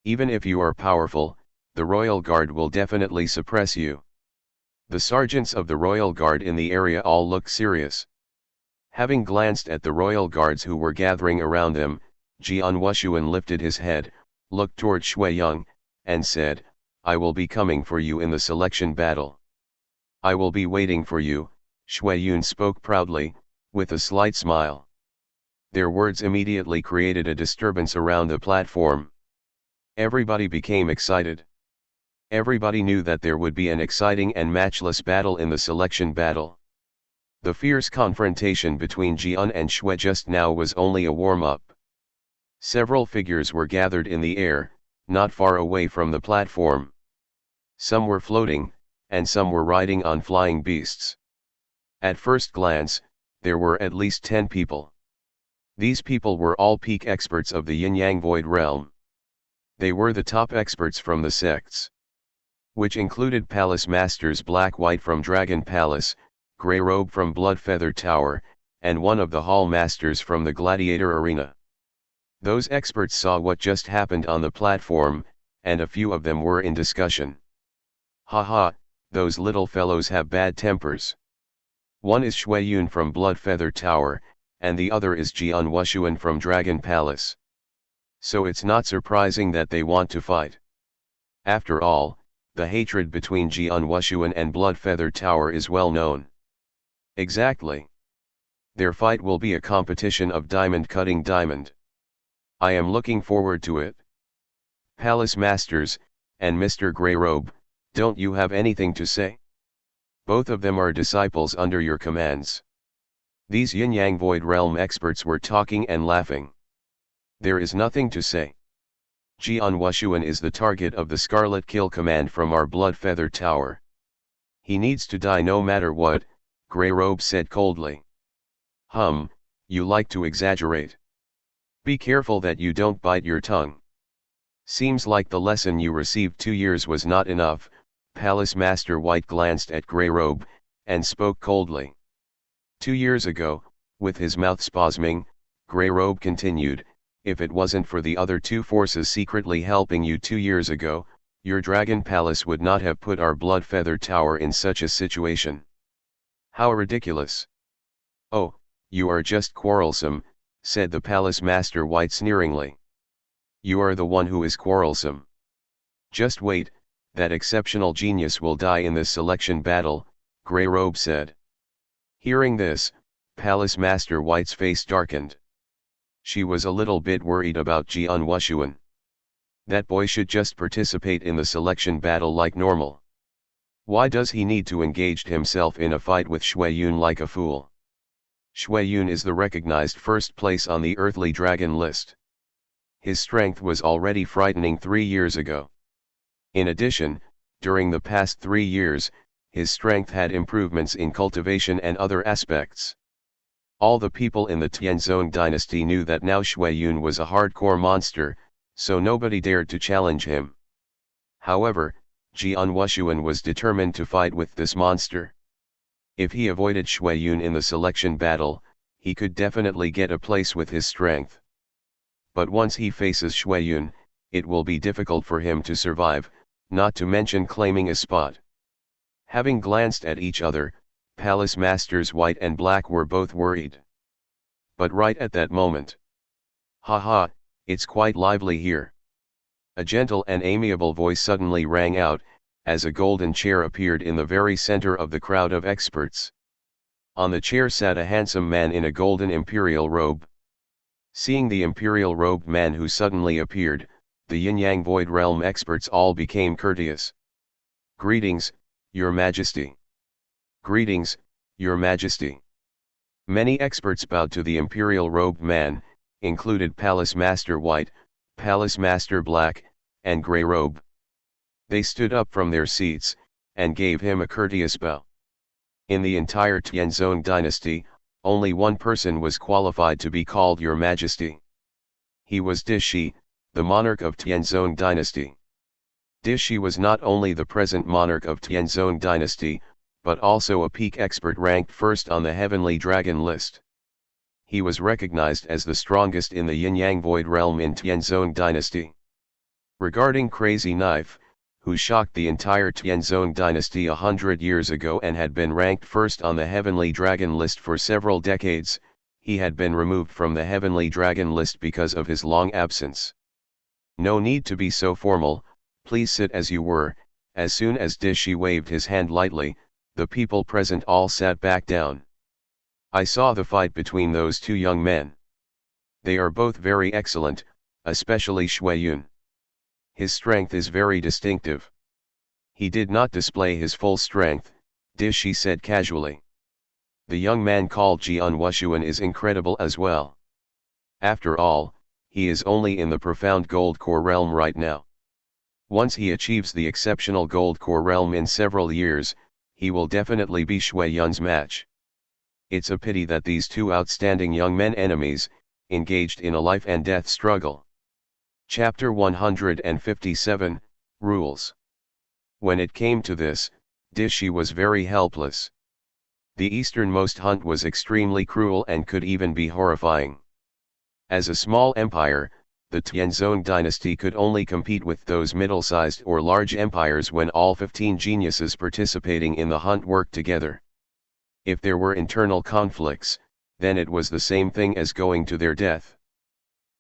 Even if you are powerful, the royal guard will definitely suppress you. The sergeants of the royal guard in the area all looked serious. Having glanced at the royal guards who were gathering around them, Jian Wushuang lifted his head, looked toward Shui Yong, and said, "I will be coming for you in the selection battle. I will be waiting for you." Shui Yun spoke proudly, with a slight smile. Their words immediately created a disturbance around the platform. Everybody became excited. Everybody knew that there would be an exciting and matchless battle in the selection battle. The fierce confrontation between Jian and Shui just now was only a warm-up. Several figures were gathered in the air, not far away from the platform. Some were floating, and some were riding on flying beasts. At first glance, there were at least 10 people. These people were all peak experts of the yin-yang void realm. They were the top experts from the sects, which included Palace Masters Black-White from Dragon Palace, Grey Robe from Blood Feather Tower, and one of the Hall Masters from the Gladiator Arena. Those experts saw what just happened on the platform, and a few of them were in discussion. "Haha, those little fellows have bad tempers. One is Shui Yun from Blood Feather Tower, and the other is Jian Wushuang from Dragon Palace. So it's not surprising that they want to fight. After all, the hatred between Jian Wushuang and Blood Feather Tower is well known." "Exactly. Their fight will be a competition of diamond cutting diamond. I am looking forward to it. Palace Masters, and Mr. Grey Robe, don't you have anything to say? Both of them are disciples under your commands." These yin-yang void realm experts were talking and laughing. "There is nothing to say. Jian Wushuang is the target of the Scarlet Kill command from our Blood Feather Tower. He needs to die no matter what," Grey Robe said coldly. You like to exaggerate. Be careful that you don't bite your tongue. Seems like the lesson you received 2 years was not enough." Palace Master White glanced at Grey Robe, and spoke coldly. 2 years ago, with his mouth spasming, Grey Robe continued, "If it wasn't for the other 2 forces secretly helping you 2 years ago, your Dragon Palace would not have put our Blood Feather Tower in such a situation. How ridiculous." "Oh, you are just quarrelsome," said the Palace Master White sneeringly. "You are the one who is quarrelsome. Just wait, that exceptional genius will die in this selection battle," Grey Robe said. Hearing this, Palace Master White's face darkened. She was a little bit worried about Jian Wushuang. That boy should just participate in the selection battle like normal. Why does he need to engage himself in a fight with Shui Yun like a fool? Shui Yun is the recognized first place on the earthly dragon list. His strength was already frightening 3 years ago. In addition, during the past 3 years, his strength had improvements in cultivation and other aspects. All the people in the Tianzong dynasty knew that now Shui Yun was a hardcore monster, so nobody dared to challenge him. However, Jian Wushuang was determined to fight with this monster. If he avoided Shui Yun in the selection battle, he could definitely get a place with his strength. But once he faces Shui Yun, it will be difficult for him to survive, not to mention claiming a spot. Having glanced at each other, Palace Masters White and Black were both worried. But right at that moment, "Haha, it's quite lively here." A gentle and amiable voice suddenly rang out, as a golden chair appeared in the very center of the crowd of experts. On the chair sat a handsome man in a golden imperial robe. Seeing the imperial robed man who suddenly appeared, the yin-yang void realm experts all became courteous. "Greetings, Your Majesty." "Greetings, Your Majesty." Many experts bowed to the imperial robed man, included Palace Master White, Palace Master Black, and Grey Robe. They stood up from their seats, and gave him a courteous bow. In the entire Tianzong dynasty, only one person was qualified to be called Your Majesty. He was Dishi, the monarch of Tianzong dynasty. Dishi was not only the present monarch of Tianzong dynasty, but also a peak expert ranked first on the heavenly dragon list. He was recognized as the strongest in the yin-yang void realm in Tianzong dynasty. Regarding Crazy Knife, who shocked the entire Tianzong dynasty 100 years ago and had been ranked first on the Heavenly Dragon list for several decades. He had been removed from the Heavenly Dragon list because of his long absence. No need to be so formal, please sit as you were. As soon as Dishi waved his hand lightly, the people present all sat back down. I saw the fight between those two young men. They are both very excellent, especially Shuiyun. His strength is very distinctive. He did not display his full strength, Dishi said casually. The young man called Jian Wushuang is incredible as well. After all, he is only in the profound gold core realm right now. Once he achieves the exceptional gold core realm in several years, he will definitely be Shuiyun's match. It's a pity that these two outstanding young men enemies, engaged in a life and death struggle. Chapter 157, Rules. When it came to this, Dishi was very helpless. The easternmost hunt was extremely cruel and could even be horrifying. As a small empire, the Tianzong dynasty could only compete with those middle-sized or large empires when all 15 geniuses participating in the hunt worked together. If there were internal conflicts, then it was the same thing as going to their death.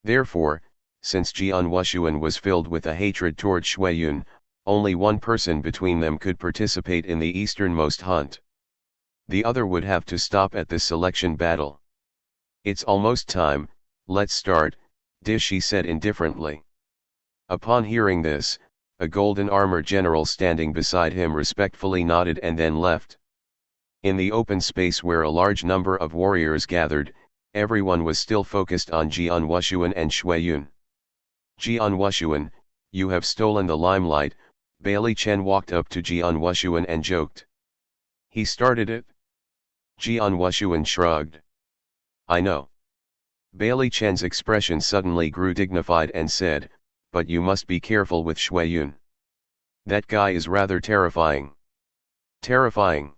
Therefore, since Jian Wushuang was filled with a hatred toward Shuiyun, only one person between them could participate in the easternmost hunt. The other would have to stop at this selection battle. It's almost time, let's start, Dishi said indifferently. Upon hearing this, a golden armored general standing beside him respectfully nodded and then left. In the open space where a large number of warriors gathered, everyone was still focused on Jian Wushuang and Shuiyun. Jian Wushuang, you have stolen the limelight, Bailey Chen walked up to Jian Wushuang and joked. He started it? Jian Wushuang shrugged. I know. Bailey Chen's expression suddenly grew dignified and said, but you must be careful with Shuiyun. That guy is rather terrifying. Terrifying?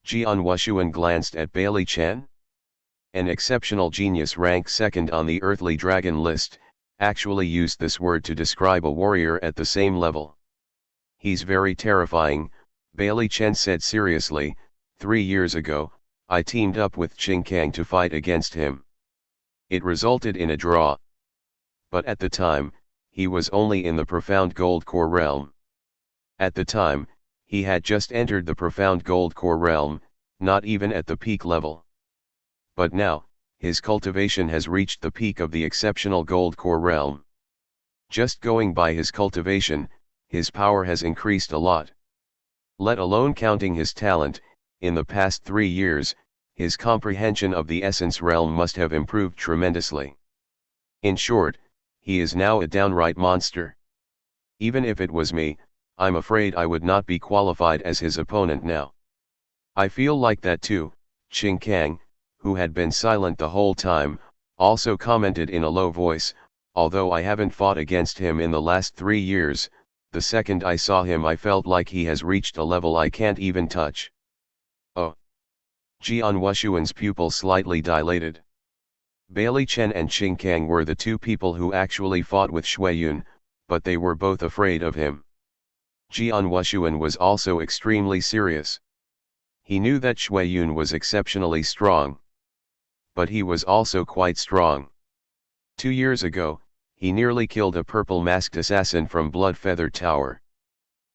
Jian Wushuang glanced at Bailey Chen. An exceptional genius ranked second on the earthly dragon list, actually used this word to describe a warrior at the same level. He's very terrifying, Bailey Chen said seriously. 3 years ago, I teamed up with Qing Kang to fight against him. It resulted in a draw. But at the time, he was only in the profound gold core realm. At the time, he had just entered the profound gold core realm, not even at the peak level. But now, his cultivation has reached the peak of the exceptional gold core realm. Just going by his cultivation, his power has increased a lot. Let alone counting his talent, in the past 3 years, his comprehension of the essence realm must have improved tremendously. In short, he is now a downright monster. Even if it was me, I'm afraid I would not be qualified as his opponent now. I feel like that too, Qing Kang, who had been silent the whole time, also commented in a low voice, although I haven't fought against him in the last 3 years, the second I saw him I felt like he has reached a level I can't even touch. Oh. Jian Wushuang's pupil slightly dilated. Bailey Chen and Qing Kang were the two people who actually fought with Shuiyun, but they were both afraid of him. Jian Wushuang was also extremely serious. He knew that Shuiyun was exceptionally strong. But he was also quite strong. 2 years ago, he nearly killed a purple-masked assassin from Blood Feather Tower.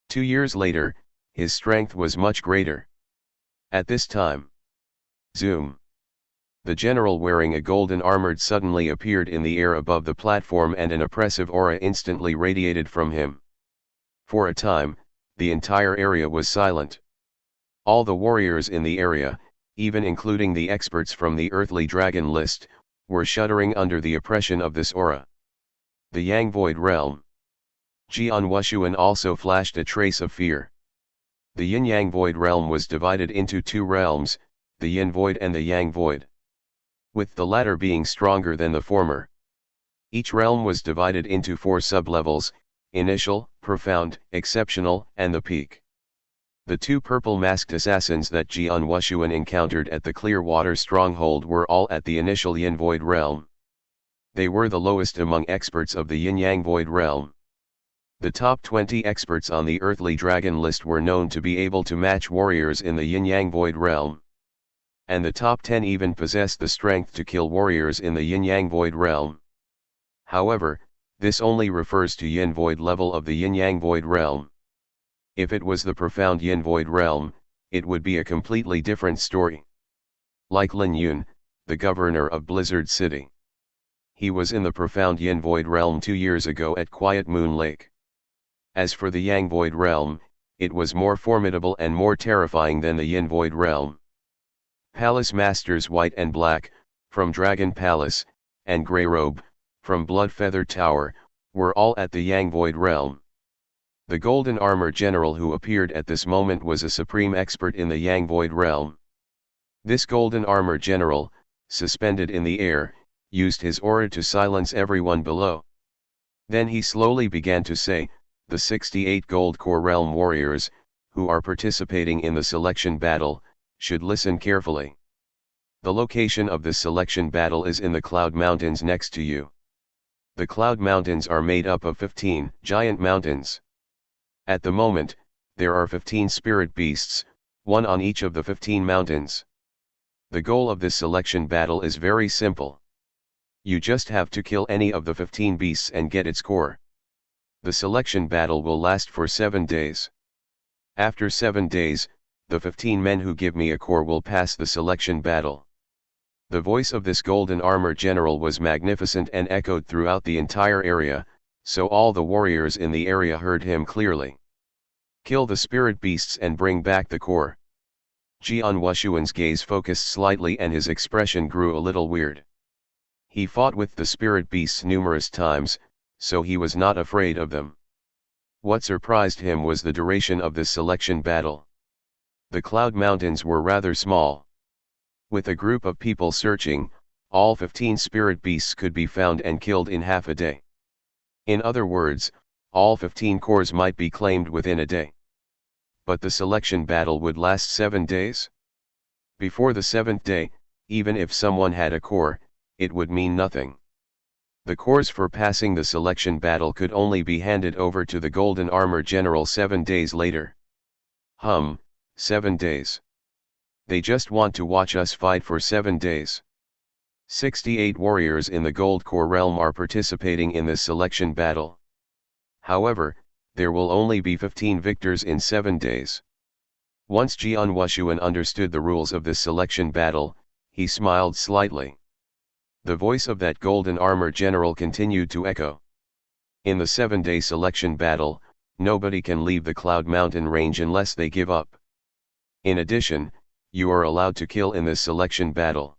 2 years later, his strength was much greater. At this time, zoom. The general wearing a golden armored suddenly appeared in the air above the platform and an oppressive aura instantly radiated from him. For a time, the entire area was silent. All the warriors in the area, even including the experts from the earthly dragon list, were shuddering under the oppression of this aura. The Yang Void Realm. Jian Wushuang also flashed a trace of fear. The Yin-Yang Void Realm was divided into 2 realms, the Yin Void and the Yang Void, with the latter being stronger than the former. Each realm was divided into 4 sublevels: initial, profound, exceptional, and the peak. The 2 purple-masked assassins that Jian Wushuang encountered at the Clearwater Stronghold were all at the initial Yin Void realm. They were the lowest among experts of the Yin-Yang Void realm. The top 20 experts on the earthly dragon list were known to be able to match warriors in the yin-yang void realm. And the top 10 even possessed the strength to kill warriors in the yin-yang void realm. However, this only refers to yin void level of the yin-yang void realm. If it was the profound yin void realm, it would be a completely different story. Like Lin Yun, the governor of Blizzard City. He was in the profound yin void realm 2 years ago at Quiet Moon Lake. As for the yang void realm, it was more formidable and more terrifying than the yin void realm. Palace Masters White and Black, from Dragon Palace, and Grey Robe, from Blood Feather Tower, were all at the yang void realm. The Golden Armor General who appeared at this moment was a supreme expert in the yang void realm. This Golden Armor General, suspended in the air, used his aura to silence everyone below. Then he slowly began to say, "The 68 Gold Core Realm warriors, who are participating in the selection battle, should listen carefully. The location of this selection battle is in the Cloud Mountains next to you. The Cloud Mountains are made up of 15 giant mountains. At the moment, there are 15 spirit beasts, one on each of the 15 mountains. The goal of this selection battle is very simple. You just have to kill any of the 15 beasts and get its core. The selection battle will last for 7 days. After 7 days, the 15 men who give me a core will pass the selection battle." The voice of this Golden Armor General was magnificent and echoed throughout the entire area, so all the warriors in the area heard him clearly. "Kill the spirit beasts and bring back the core." Jian Wushuang's gaze focused slightly and his expression grew a little weird. He fought with the spirit beasts numerous times, so he was not afraid of them. What surprised him was the duration of this selection battle. The Cloud Mountains were rather small. With a group of people searching, all 15 spirit beasts could be found and killed in half a day. In other words, all 15 cores might be claimed within a day. But the selection battle would last 7 days? Before the 7th day, even if someone had a core, it would mean nothing. The cores for passing the selection battle could only be handed over to the Golden Armor General 7 days later. 7 days. They just want to watch us fight for 7 days. 68 warriors in the Gold Core realm are participating in this selection battle. However, there will only be 15 victors in 7 days. Once Jian Wushuang understood the rules of this selection battle, he smiled slightly. The voice of that Golden Armor General continued to echo. In the 7-day selection battle, nobody can leave the Cloud Mountain range unless they give up. In addition, you are allowed to kill in this selection battle.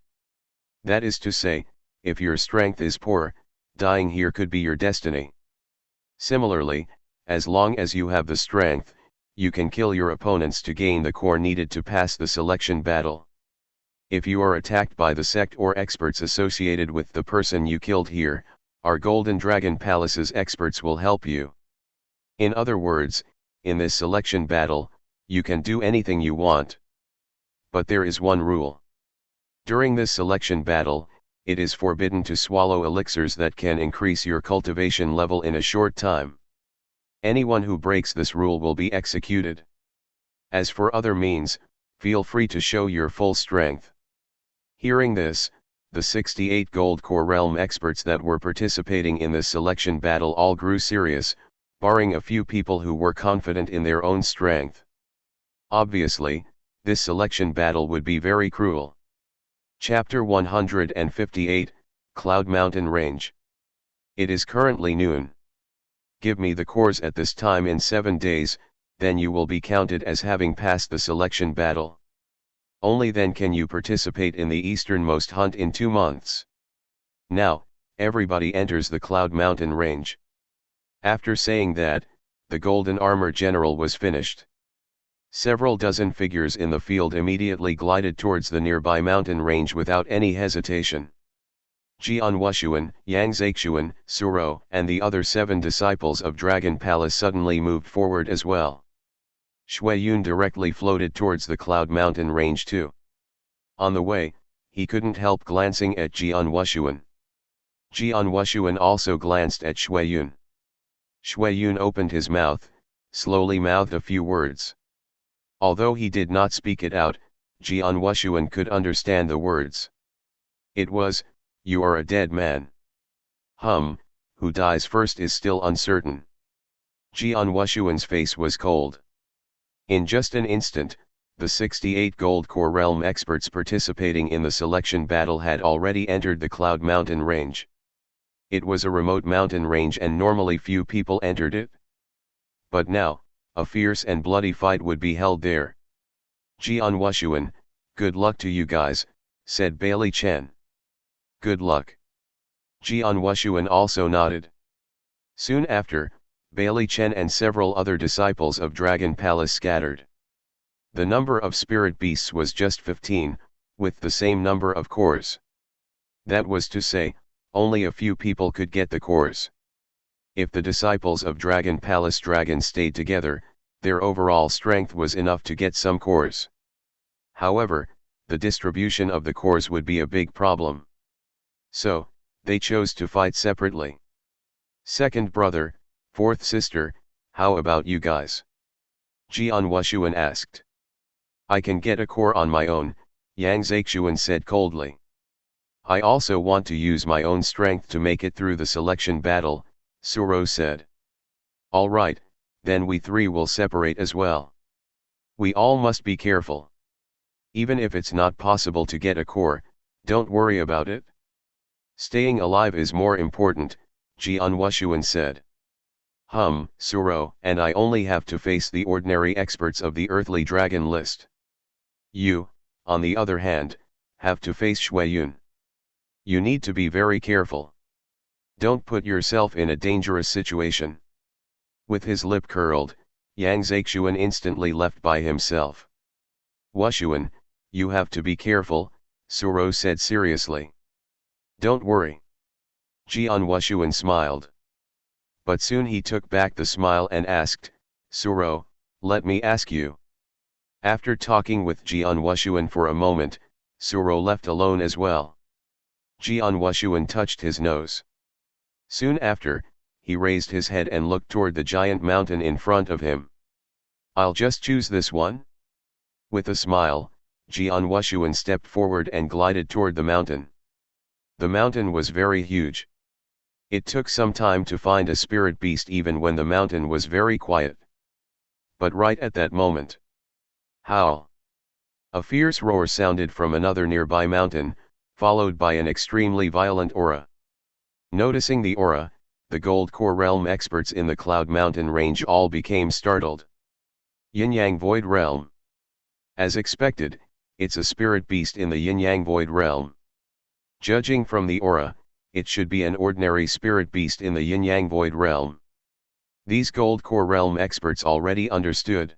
That is to say, if your strength is poor, dying here could be your destiny. Similarly, as long as you have the strength, you can kill your opponents to gain the core needed to pass the selection battle. If you are attacked by the sect or experts associated with the person you killed here, our Golden Dragon Palace's experts will help you. In other words, in this selection battle, you can do anything you want. But there is one rule. During this selection battle, it is forbidden to swallow elixirs that can increase your cultivation level in a short time. Anyone who breaks this rule will be executed. As for other means, feel free to show your full strength. Hearing this, the 68 Gold Core Realm experts that were participating in this selection battle all grew serious, barring a few people who were confident in their own strength. Obviously, this selection battle would be very cruel. Chapter 158, Cloud Mountain Range. It is currently noon. Give me the cores at this time in 7 days, then you will be counted as having passed the selection battle. Only then can you participate in the easternmost hunt in 2 months. Now, everybody enters the Cloud Mountain range. After saying that, the Golden Armor General was finished. Several dozen figures in the field immediately glided towards the nearby mountain range without any hesitation. Jian Wushuang, Yang Zixuan, Suro, and the other 7 disciples of Dragon Palace suddenly moved forward as well. Shui Yun directly floated towards the Cloud Mountain range too. On the way, he couldn't help glancing at Jian Wushuang. Jian Wushuang also glanced at Shui Yun. Shuiyun opened his mouth, slowly mouthed a few words. Although he did not speak it out, Jian Wushuang could understand the words. It was, "You are a dead man." Who dies first is still uncertain. Jian Wushuang's face was cold. In just an instant, the 68 Gold Core Realm experts participating in the selection battle had already entered the Cloud Mountain range. It was a remote mountain range and normally few people entered it. But now, a fierce and bloody fight would be held there. Jian Wushuang, good luck to you guys, said Bailey Chen. Good luck. Jian Wushuang also nodded. Soon after, Bailey Chen and several other disciples of Dragon Palace scattered. The number of spirit beasts was just 15, with the same number of cores. That was to say, only a few people could get the cores. If the disciples of Dragon Palace dragons stayed together, their overall strength was enough to get some cores. However, the distribution of the cores would be a big problem. So, they chose to fight separately. Second brother, fourth sister, how about you guys? Jian Wushuang asked. I can get a core on my own, Yang Zexuan said coldly. I also want to use my own strength to make it through the selection battle, Suro said. All right, then we three will separate as well. We all must be careful. Even if it's not possible to get a core, don't worry about it. Staying alive is more important, Jian Wushuang said. Suro and I only have to face the ordinary experts of the earthly dragon list. You, on the other hand, have to face Shuiyun. You need to be very careful. Don't put yourself in a dangerous situation. With his lip curled, Yang Zexuan instantly left by himself. Wushuang, you have to be careful, Suro said seriously. Don't worry. Jian Wushuang smiled. But soon he took back the smile and asked, Suro, let me ask you. After talking with Jian Wushuang for a moment, Suro left alone as well. Jian Wushuang touched his nose. Soon after, he raised his head and looked toward the giant mountain in front of him. I'll just choose this one. With a smile, Jian Wushuang stepped forward and glided toward the mountain. The mountain was very huge. It took some time to find a spirit beast even when the mountain was very quiet. But right at that moment, howl! A fierce roar sounded from another nearby mountain, followed by an extremely violent aura. Noticing the aura, the Gold Core Realm experts in the Cloud Mountain range all became startled. Yin-Yang Void Realm. As expected, it's a spirit beast in the Yin-Yang Void Realm. Judging from the aura, it should be an ordinary spirit beast in the Yin-Yang Void Realm. These Gold Core Realm experts already understood.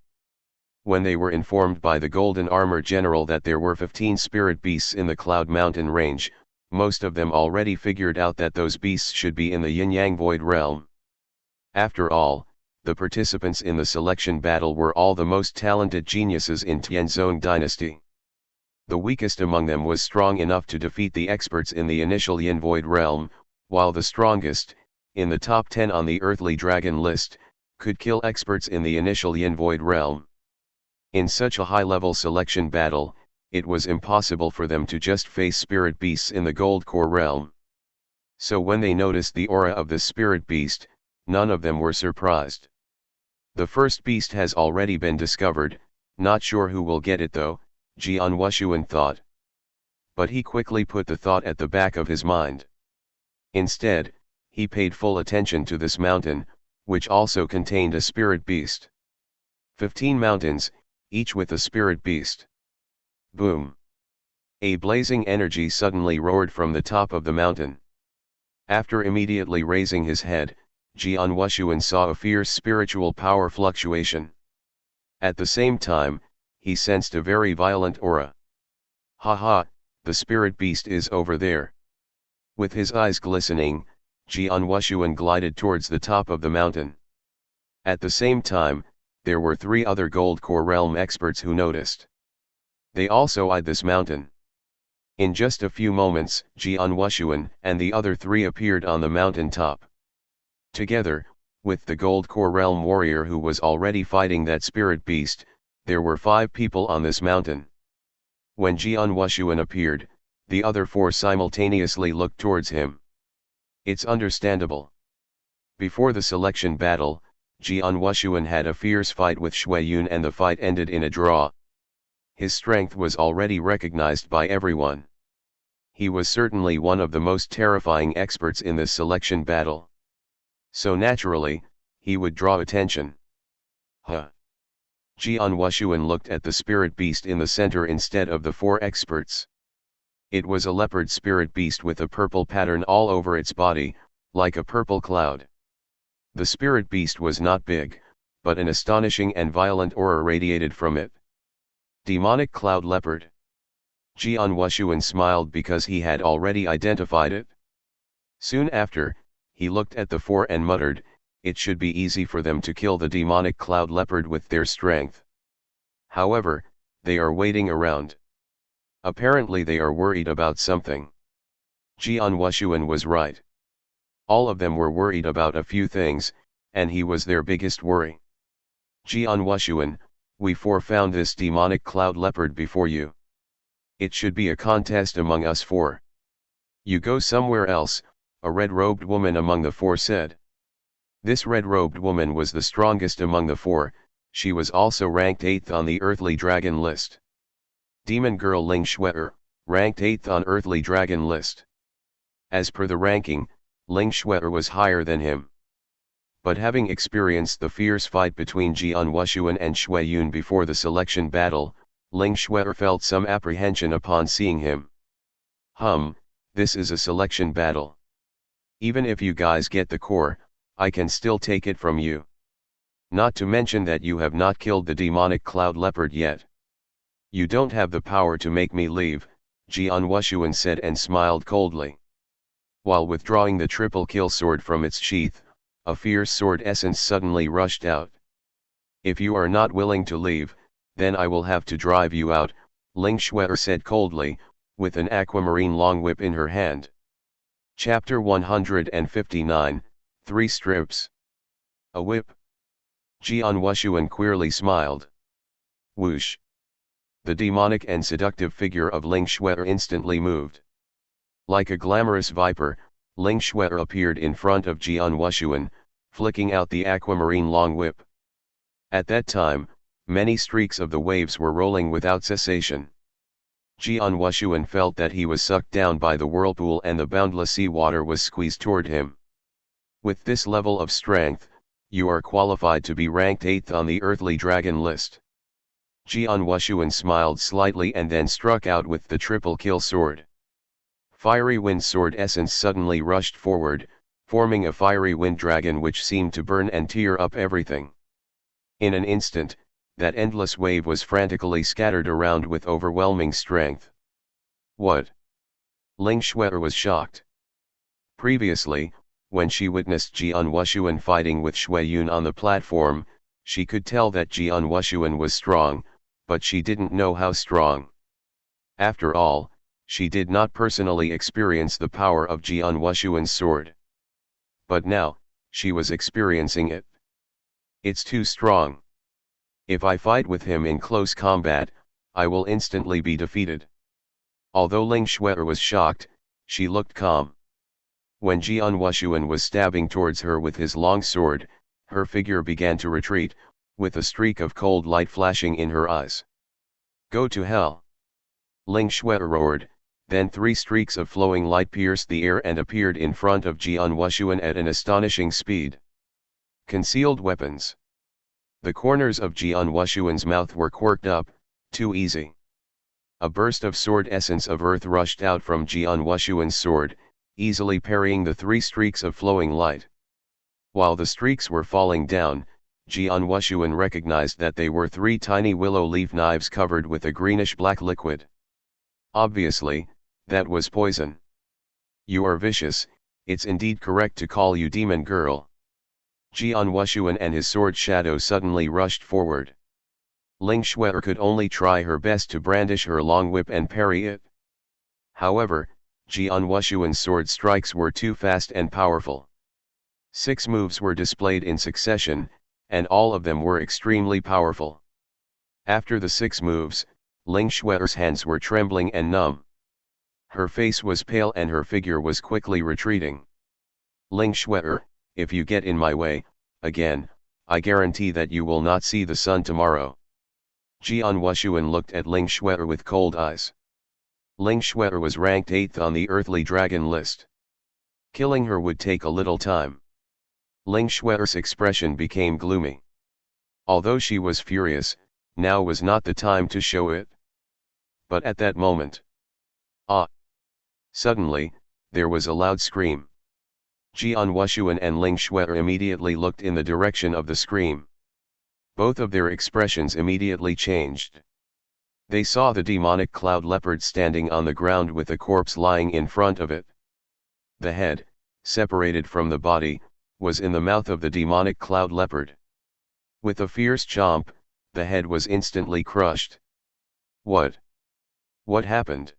When they were informed by the Golden Armor General that there were 15 spirit beasts in the Cloud Mountain range, most of them already figured out that those beasts should be in the Yin-Yang Void Realm. After all, the participants in the selection battle were all the most talented geniuses in Tianzong Dynasty. The weakest among them was strong enough to defeat the experts in the initial Yin Void Realm, while the strongest, in the top 10 on the Earthly Dragon list, could kill experts in the initial Yin Void Realm. In such a high-level selection battle, it was impossible for them to just face spirit beasts in the Gold Core Realm. So when they noticed the aura of the spirit beast, none of them were surprised. The first beast has already been discovered, not sure who will get it though, Jian Wushuang thought. But he quickly put the thought at the back of his mind. Instead, he paid full attention to this mountain, which also contained a spirit beast. 15 mountains, each with a spirit beast. Boom! A blazing energy suddenly roared from the top of the mountain. After immediately raising his head, Jian Wushuang saw a fierce spiritual power fluctuation. At the same time, he sensed a very violent aura. Ha! The spirit beast is over there. With his eyes glistening, Jian Wushuang glided towards the top of the mountain. At the same time, there were 3 other Gold Core Realm experts who noticed. They also eyed this mountain. In just a few moments, Jian Wushuang and the other 3 appeared on the mountain top. Together, With the gold core realm warrior who was already fighting that spirit beast, there were 5 people on this mountain. When Jian Wushuang appeared, the other 4 simultaneously looked towards him. It's understandable. Before the selection battle, Jian Wushuang had a fierce fight with Shui Yun and the fight ended in a draw. His strength was already recognized by everyone. He was certainly one of the most terrifying experts in this selection battle. So naturally, he would draw attention. Huh. Jian Wushuang looked at the spirit beast in the center instead of the 4 experts. It was a leopard spirit beast with a purple pattern all over its body, like a purple cloud. The spirit beast was not big, but an astonishing and violent aura radiated from it. Demonic cloud leopard. Jian Wushuang smiled because he had already identified it. Soon after, he looked at the 4 and muttered, it should be easy for them to kill the demonic cloud leopard with their strength. However, they are waiting around. Apparently they are worried about something. Jian Wushuang was right. All of them were worried about a few things, and he was their biggest worry. Jian Wushuang, we 4 found this demonic cloud leopard before you. It should be a contest among us 4. You go somewhere else, a red-robed woman among the 4 said. This red-robed woman was the strongest among the 4, she was also ranked 8th on the earthly dragon list. Demon girl Ling Shuai, ranked 8th on earthly dragon list. As per the ranking, Ling Shuai was higher than him. But having experienced the fierce fight between Jian Wushuang and Shui Yun before the selection battle, Ling Shuai felt some apprehension upon seeing him. This is a selection battle. Even if you guys get the core, I can still take it from you. Not to mention that you have not killed the demonic cloud leopard yet. You don't have the power to make me leave, Jian Wushuang said and smiled coldly. While withdrawing the triple kill sword from its sheath, a fierce sword essence suddenly rushed out. If you are not willing to leave, then I will have to drive you out, Ling Shuai said coldly, with an aquamarine long whip in her hand. Chapter 159, 3 strips. A whip. Jian Wushuang queerly smiled. Whoosh. The demonic and seductive figure of Ling Shuai instantly moved. Like a glamorous viper, Ling Shuai appeared in front of Jian Wushuang, flicking out the aquamarine long whip. At that time, many streaks of the waves were rolling without cessation. Jian Wushuang felt that he was sucked down by the whirlpool and the boundless sea water was squeezed toward him. With this level of strength, you are qualified to be ranked 8th on the earthly dragon list. Jian Wushuang smiled slightly and then struck out with the triple kill sword. Fiery wind sword essence suddenly rushed forward, forming a fiery wind dragon which seemed to burn and tear up everything. In an instant, that endless wave was frantically scattered around with overwhelming strength. What? Ling Shuai was shocked. Previously, when she witnessed Jian Wushuang fighting with Shui Yun on the platform, she could tell that Jian Wushuang was strong, but she didn't know how strong. After all, she did not personally experience the power of Jian Wushuang's sword. But now, she was experiencing it. It's too strong. If I fight with him in close combat, I will instantly be defeated. Although Ling Shuai was shocked, she looked calm. When Jian Wushuang was stabbing towards her with his long sword, her figure began to retreat, with a streak of cold light flashing in her eyes. Go to hell! Ling Shuai roared, then 3 streaks of flowing light pierced the air and appeared in front of Jian Wushuang at an astonishing speed. Concealed weapons. The corners of Jian Wushuang's mouth were quirked up, too easy. A burst of sword essence of earth rushed out from Jian Wushuang's sword, easily parrying the 3 streaks of flowing light. While the streaks were falling down, Jian Wushuang recognized that they were 3 tiny willow leaf knives covered with a greenish-black liquid. Obviously, that was poison. You are vicious, it's indeed correct to call you demon girl. Jian Wushuang and his sword shadow suddenly rushed forward. Ling Shuai could only try her best to brandish her long whip and parry it. However, Jian Wushuang's sword strikes were too fast and powerful. 6 moves were displayed in succession, and all of them were extremely powerful. After the 6 moves, Ling Xue'er's hands were trembling and numb. Her face was pale and her figure was quickly retreating. Ling Xue'er, if you get in my way, again, I guarantee that you will not see the sun tomorrow. Jian Wushuang looked at Ling Xue'er with cold eyes. Ling Xue'er was ranked 8th on the earthly dragon list. Killing her would take a little time. Ling Xue'er's expression became gloomy. Although she was furious, now was not the time to show it. But at that moment, suddenly, there was a loud scream. Jian Wushuang and Ling Xue'er immediately looked in the direction of the scream. Both of their expressions immediately changed. They saw the demonic cloud leopard standing on the ground with a corpse lying in front of it. The head, separated from the body, was in the mouth of the demonic cloud leopard. With a fierce chomp, the head was instantly crushed. What happened?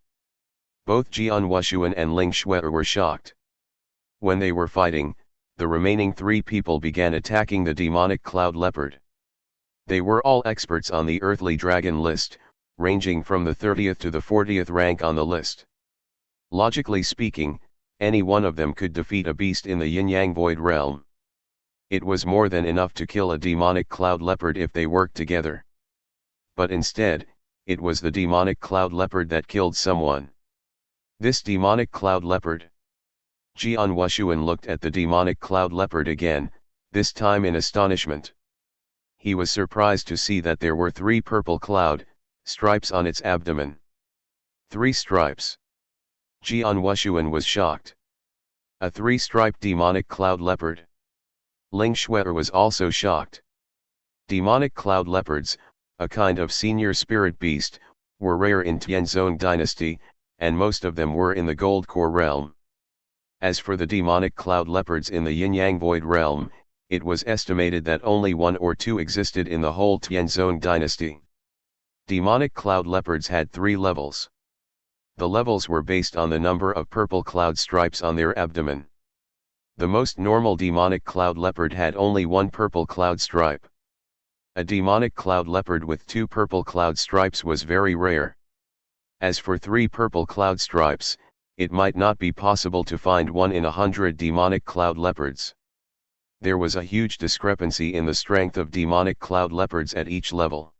Both Jian Wushuang and Ling Xue'er were shocked. When they were fighting, the remaining 3 people began attacking the demonic cloud leopard. They were all experts on the earthly dragon list, ranging from the 30th to the 40th rank on the list. Logically speaking, any one of them could defeat a beast in the yin-yang void realm. It was more than enough to kill a demonic cloud leopard if they worked together. But instead, it was the demonic cloud leopard that killed someone. This demonic cloud leopard. Jian Wushuang looked at the demonic cloud leopard again, this time in astonishment. He was surprised to see that there were 3 purple cloud stripes on its abdomen. 3 stripes. Jian Wushuang was shocked. A 3-striped demonic cloud leopard. Ling Xue'er was also shocked. Demonic cloud leopards, a kind of senior spirit beast, were rare in Tianzong dynasty, and most of them were in the gold core realm. As for the demonic cloud leopards in the yin-yang void realm, it was estimated that only 1 or 2 existed in the whole Tianzong dynasty. Demonic cloud leopards had 3 levels. The levels were based on the number of purple cloud stripes on their abdomen. The most normal demonic cloud leopard had only 1 purple cloud stripe. A demonic cloud leopard with 2 purple cloud stripes was very rare. As for 3 purple cloud stripes, it might not be possible to find 1 in 100 demonic cloud leopards. There was a huge discrepancy in the strength of demonic cloud leopards at each level.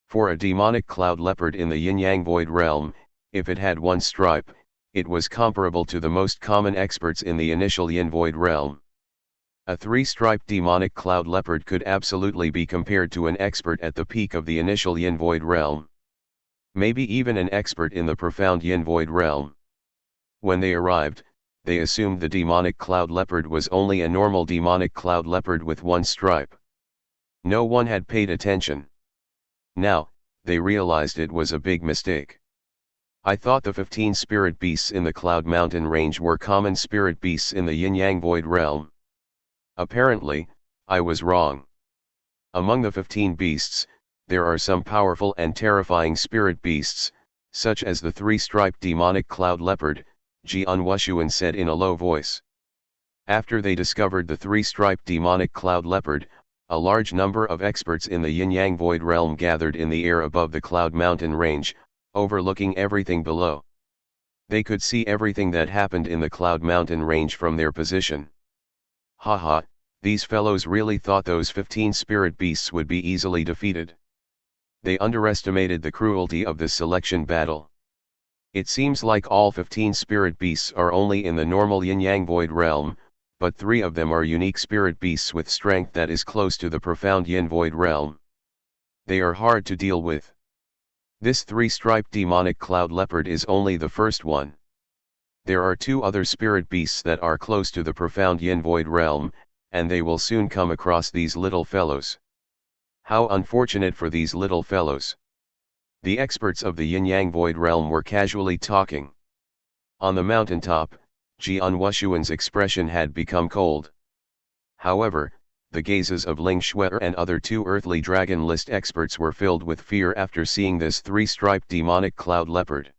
For a demonic cloud leopard in the yin-yang void realm, if it had 1 stripe, it was comparable to the most common experts in the initial yin void realm. A 3-striped demonic cloud leopard could absolutely be compared to an expert at the peak of the initial yin void realm. Maybe even an expert in the profound yin void realm. When they arrived, they assumed the demonic cloud leopard was only a normal demonic cloud leopard with 1 stripe. No one had paid attention. Now, they realized it was a big mistake. I thought the 15 spirit beasts in the Cloud Mountain range were common spirit beasts in the yin-yang void realm. Apparently, I was wrong. Among the 15 beasts, there are some powerful and terrifying spirit beasts, such as the 3-striped demonic cloud leopard, Jian Wushuang said in a low voice. After they discovered the 3-striped demonic cloud leopard, a large number of experts in the yin-yang void realm gathered in the air above the Cloud Mountain range, overlooking everything below. They could see everything that happened in the Cloud Mountain range from their position. Haha, these fellows really thought those 15 spirit beasts would be easily defeated. They underestimated the cruelty of this selection battle. It seems like all 15 spirit beasts are only in the normal yin-yang void realm, but 3 of them are unique spirit beasts with strength that is close to the profound yin void realm. They are hard to deal with. This 3-striped demonic cloud leopard is only the first one. There are 2 other spirit beasts that are close to the profound yin void realm, and they will soon come across these little fellows. How unfortunate for these little fellows. The experts of the yin-yang void realm were casually talking. On the mountaintop, Jian Wushuang's expression had become cold. However, the gazes of Ling Xue'er and other 2 earthly dragon list experts were filled with fear after seeing this 3-striped demonic cloud leopard.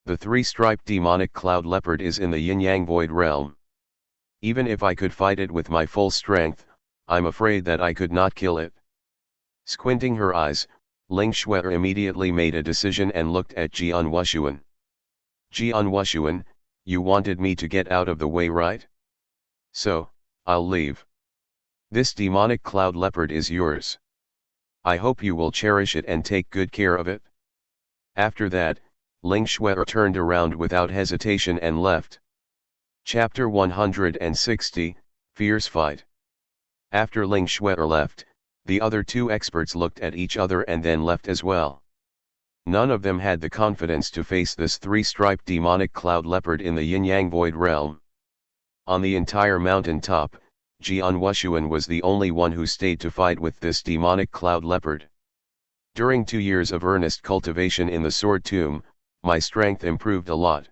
The 3-striped demonic cloud leopard is in the yin-yang void realm. Even if I could fight it with my full strength, I'm afraid that I could not kill it. Squinting her eyes, Ling Shui immediately made a decision and looked at Jian Wushuang. Jian Wushuang, you wanted me to get out of the way, right? So, I'll leave. This demonic cloud leopard is yours. I hope you will cherish it and take good care of it. After that, Ling Shui turned around without hesitation and left. Chapter 160, Fierce Fight. After Ling Shui left, the other two experts looked at each other and then left as well. None of them had the confidence to face this three-striped demonic cloud leopard in the yin-yang void realm. On the entire mountain top, Jian Wushuang was the only one who stayed to fight with this demonic cloud leopard. During 2 years of earnest cultivation in the sword tomb, my strength improved a lot.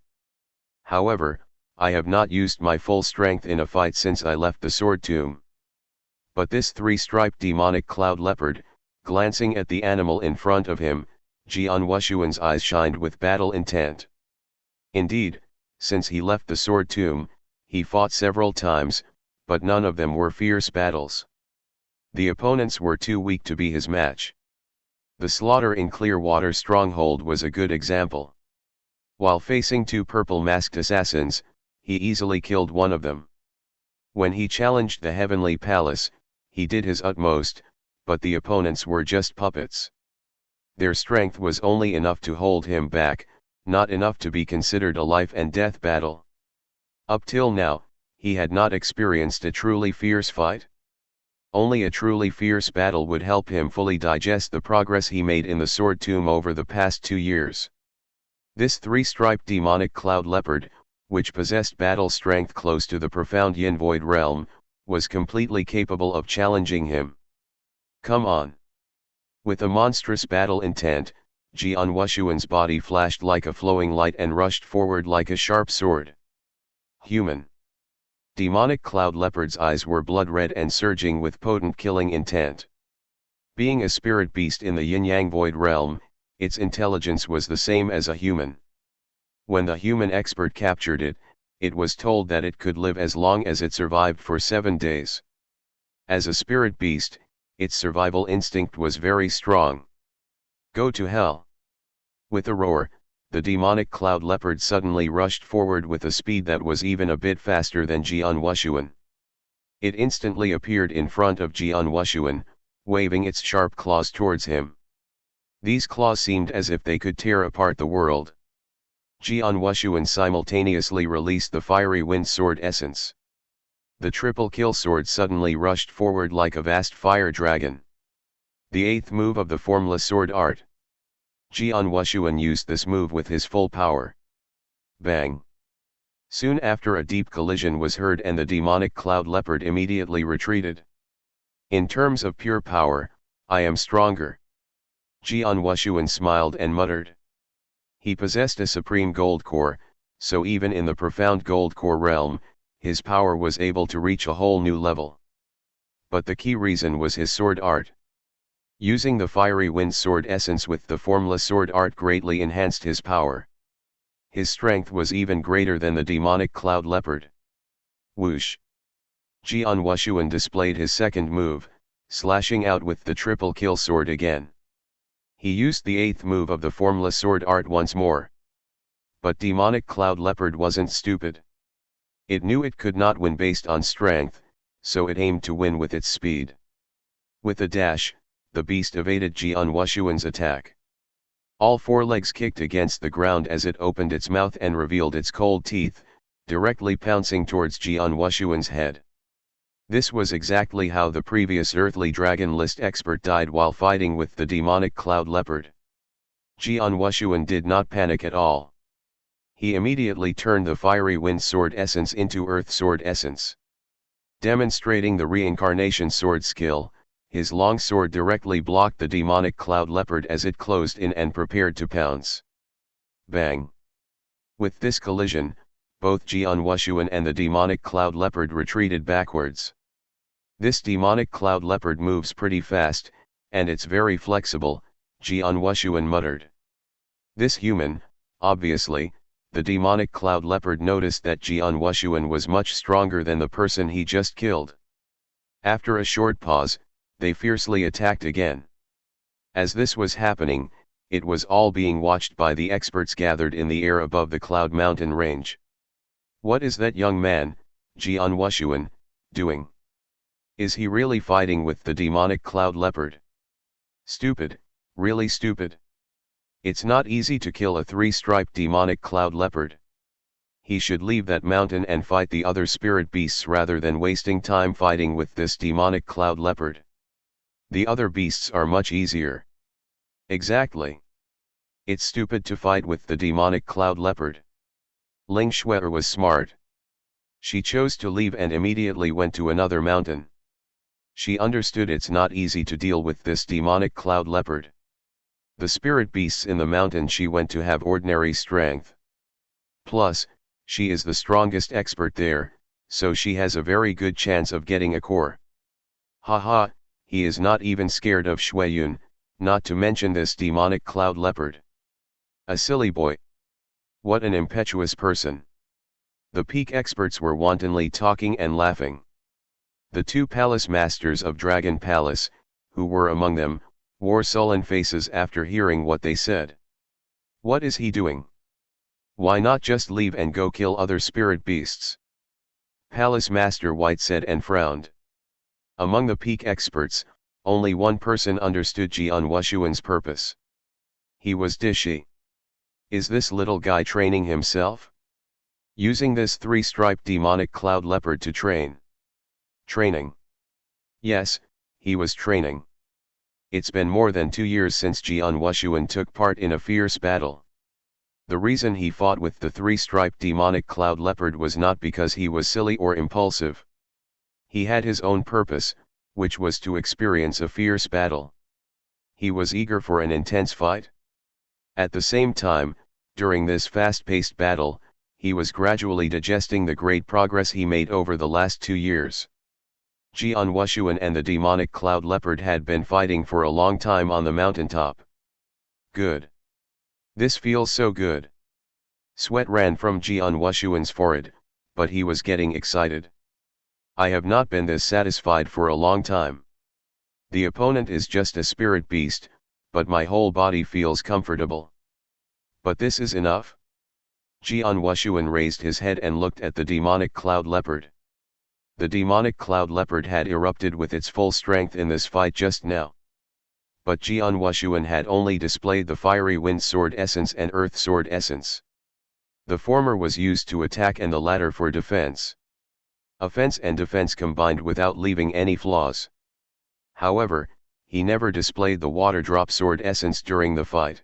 However, I have not used my full strength in a fight since I left the sword tomb. But this three-striped demonic cloud leopard, glancing at the animal in front of him, Jian Wushuang's eyes shined with battle intent. Indeed, since he left the sword tomb, he fought several times, but none of them were fierce battles. The opponents were too weak to be his match. The slaughter in Clearwater Stronghold was a good example. While facing 2 purple-masked assassins, he easily killed one of them. When he challenged the Heavenly Palace, he did his utmost, but the opponents were just puppets. Their strength was only enough to hold him back, not enough to be considered a life-and-death battle. Up till now, he had not experienced a truly fierce fight. Only a truly fierce battle would help him fully digest the progress he made in the sword tomb over the past 2 years. This three-striped demonic cloud leopard, which possessed battle strength close to the profound yin void realm, was completely capable of challenging him. Come on! With a monstrous battle intent, Jian Wushuang's body flashed like a flowing light and rushed forward like a sharp sword. Human. Demonic cloud leopard's eyes were blood-red and surging with potent killing intent. Being a spirit beast in the yin-yang void realm, its intelligence was the same as a human. When the human expert captured it, it was told that it could live as long as it survived for 7 days. As a spirit beast, its survival instinct was very strong. Go to hell! With a roar, the demonic cloud leopard suddenly rushed forward with a speed that was even a bit faster than Jian Wushuang. It instantly appeared in front of Jian Wushuang, waving its sharp claws towards him. These claws seemed as if they could tear apart the world. Jian Wushuang simultaneously released the fiery wind sword essence. The triple kill sword suddenly rushed forward like a vast fire dragon. The 8th move of the formless sword art. Jian Wushuang used this move with his full power. Bang! Soon after, a deep collision was heard and the demonic cloud leopard immediately retreated. In terms of pure power, I am stronger. Jian Wushuang smiled and muttered. He possessed a supreme gold core, so even in the profound gold core realm, his power was able to reach a whole new level. But the key reason was his sword art. Using the fiery wind sword essence with the formless sword art greatly enhanced his power. His strength was even greater than the demonic cloud leopard. Whoosh! Jian Wushuang displayed his second move, slashing out with the triple kill sword again. He used the 8th move of the formless sword art once more. But demonic cloud leopard wasn't stupid. It knew it could not win based on strength, so it aimed to win with its speed. With a dash, the beast evaded Jian Wushuang's attack. All 4 legs kicked against the ground as it opened its mouth and revealed its cold teeth, directly pouncing towards Jian Wushuang's head. This was exactly how the previous earthly dragon list expert died while fighting with the demonic cloud leopard. Jian Wushuang did not panic at all. He immediately turned the fiery wind sword essence into earth sword essence. Demonstrating the reincarnation sword skill, his long sword directly blocked the demonic cloud leopard as it closed in and prepared to pounce. Bang! With this collision, both Jian Wushuang and the demonic cloud leopard retreated backwards. This demonic cloud leopard moves pretty fast, and it's very flexible, Jian Wushuang muttered. This human, obviously, the demonic cloud leopard noticed that Jian Wushuang was much stronger than the person he just killed. After a short pause, they fiercely attacked again. As this was happening, it was all being watched by the experts gathered in the air above the cloud mountain range. What is that young man, Jian Wushuang, doing? Is he really fighting with the demonic cloud leopard? Stupid, really stupid. It's not easy to kill a three-striped demonic cloud leopard. He should leave that mountain and fight the other spirit beasts rather than wasting time fighting with this demonic cloud leopard. The other beasts are much easier. Exactly. It's stupid to fight with the demonic cloud leopard. Ling Shuer was smart. She chose to leave and immediately went to another mountain. She understood it's not easy to deal with this demonic cloud leopard. The spirit beasts in the mountain she went to have ordinary strength. Plus, she is the strongest expert there, so she has a very good chance of getting a core. Haha, he is not even scared of Shueyun, not to mention this demonic cloud leopard. A silly boy. What an impetuous person. The peak experts were wantonly talking and laughing. The two palace masters of Dragon Palace, who were among them, wore sullen faces after hearing what they said. What is he doing? Why not just leave and go kill other spirit beasts? Palace Master White said and frowned. Among the peak experts, only one person understood Jian Wushuang's purpose. He was Dishi. Is this little guy training himself? Using this three-striped demonic cloud leopard to train? Training? Yes, he was training. It's been more than 2 years since Jian Wushuang took part in a fierce battle. The reason he fought with the three-striped demonic cloud leopard was not because he was silly or impulsive. He had his own purpose, which was to experience a fierce battle. He was eager for an intense fight. At the same time, during this fast-paced battle, he was gradually digesting the great progress he made over the last 2 years. Jian Wushuang and the demonic cloud leopard had been fighting for a long time on the mountaintop. Good. This feels so good. Sweat ran from Jian Wushuang's forehead, but he was getting excited. I have not been this satisfied for a long time. The opponent is just a spirit beast, but my whole body feels comfortable. But this is enough? Jian Wushuang raised his head and looked at the demonic cloud leopard. The demonic cloud leopard had erupted with its full strength in this fight just now. But Jian Wushuang had only displayed the fiery wind sword essence and earth sword essence. The former was used to attack and the latter for defense. Offense and defense combined without leaving any flaws. However, he never displayed the water drop sword essence during the fight.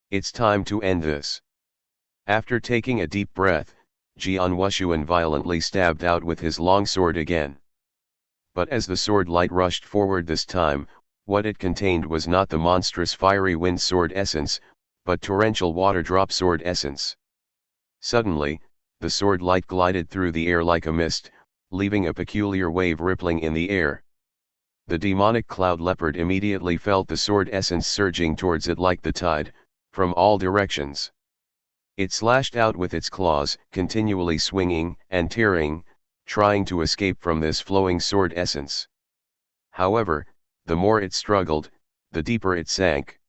It's time to end this. After taking a deep breath, Jian Wushuang violently stabbed out with his long sword again. But as the sword light rushed forward this time, what it contained was not the monstrous fiery wind sword essence, but torrential water drop sword essence. Suddenly, the sword light glided through the air like a mist, leaving a peculiar wave rippling in the air. The demonic cloud leopard immediately felt the sword essence surging towards it like the tide, from all directions. It slashed out with its claws, continually swinging and tearing, trying to escape from this flowing sword essence. However, the more it struggled, the deeper it sank.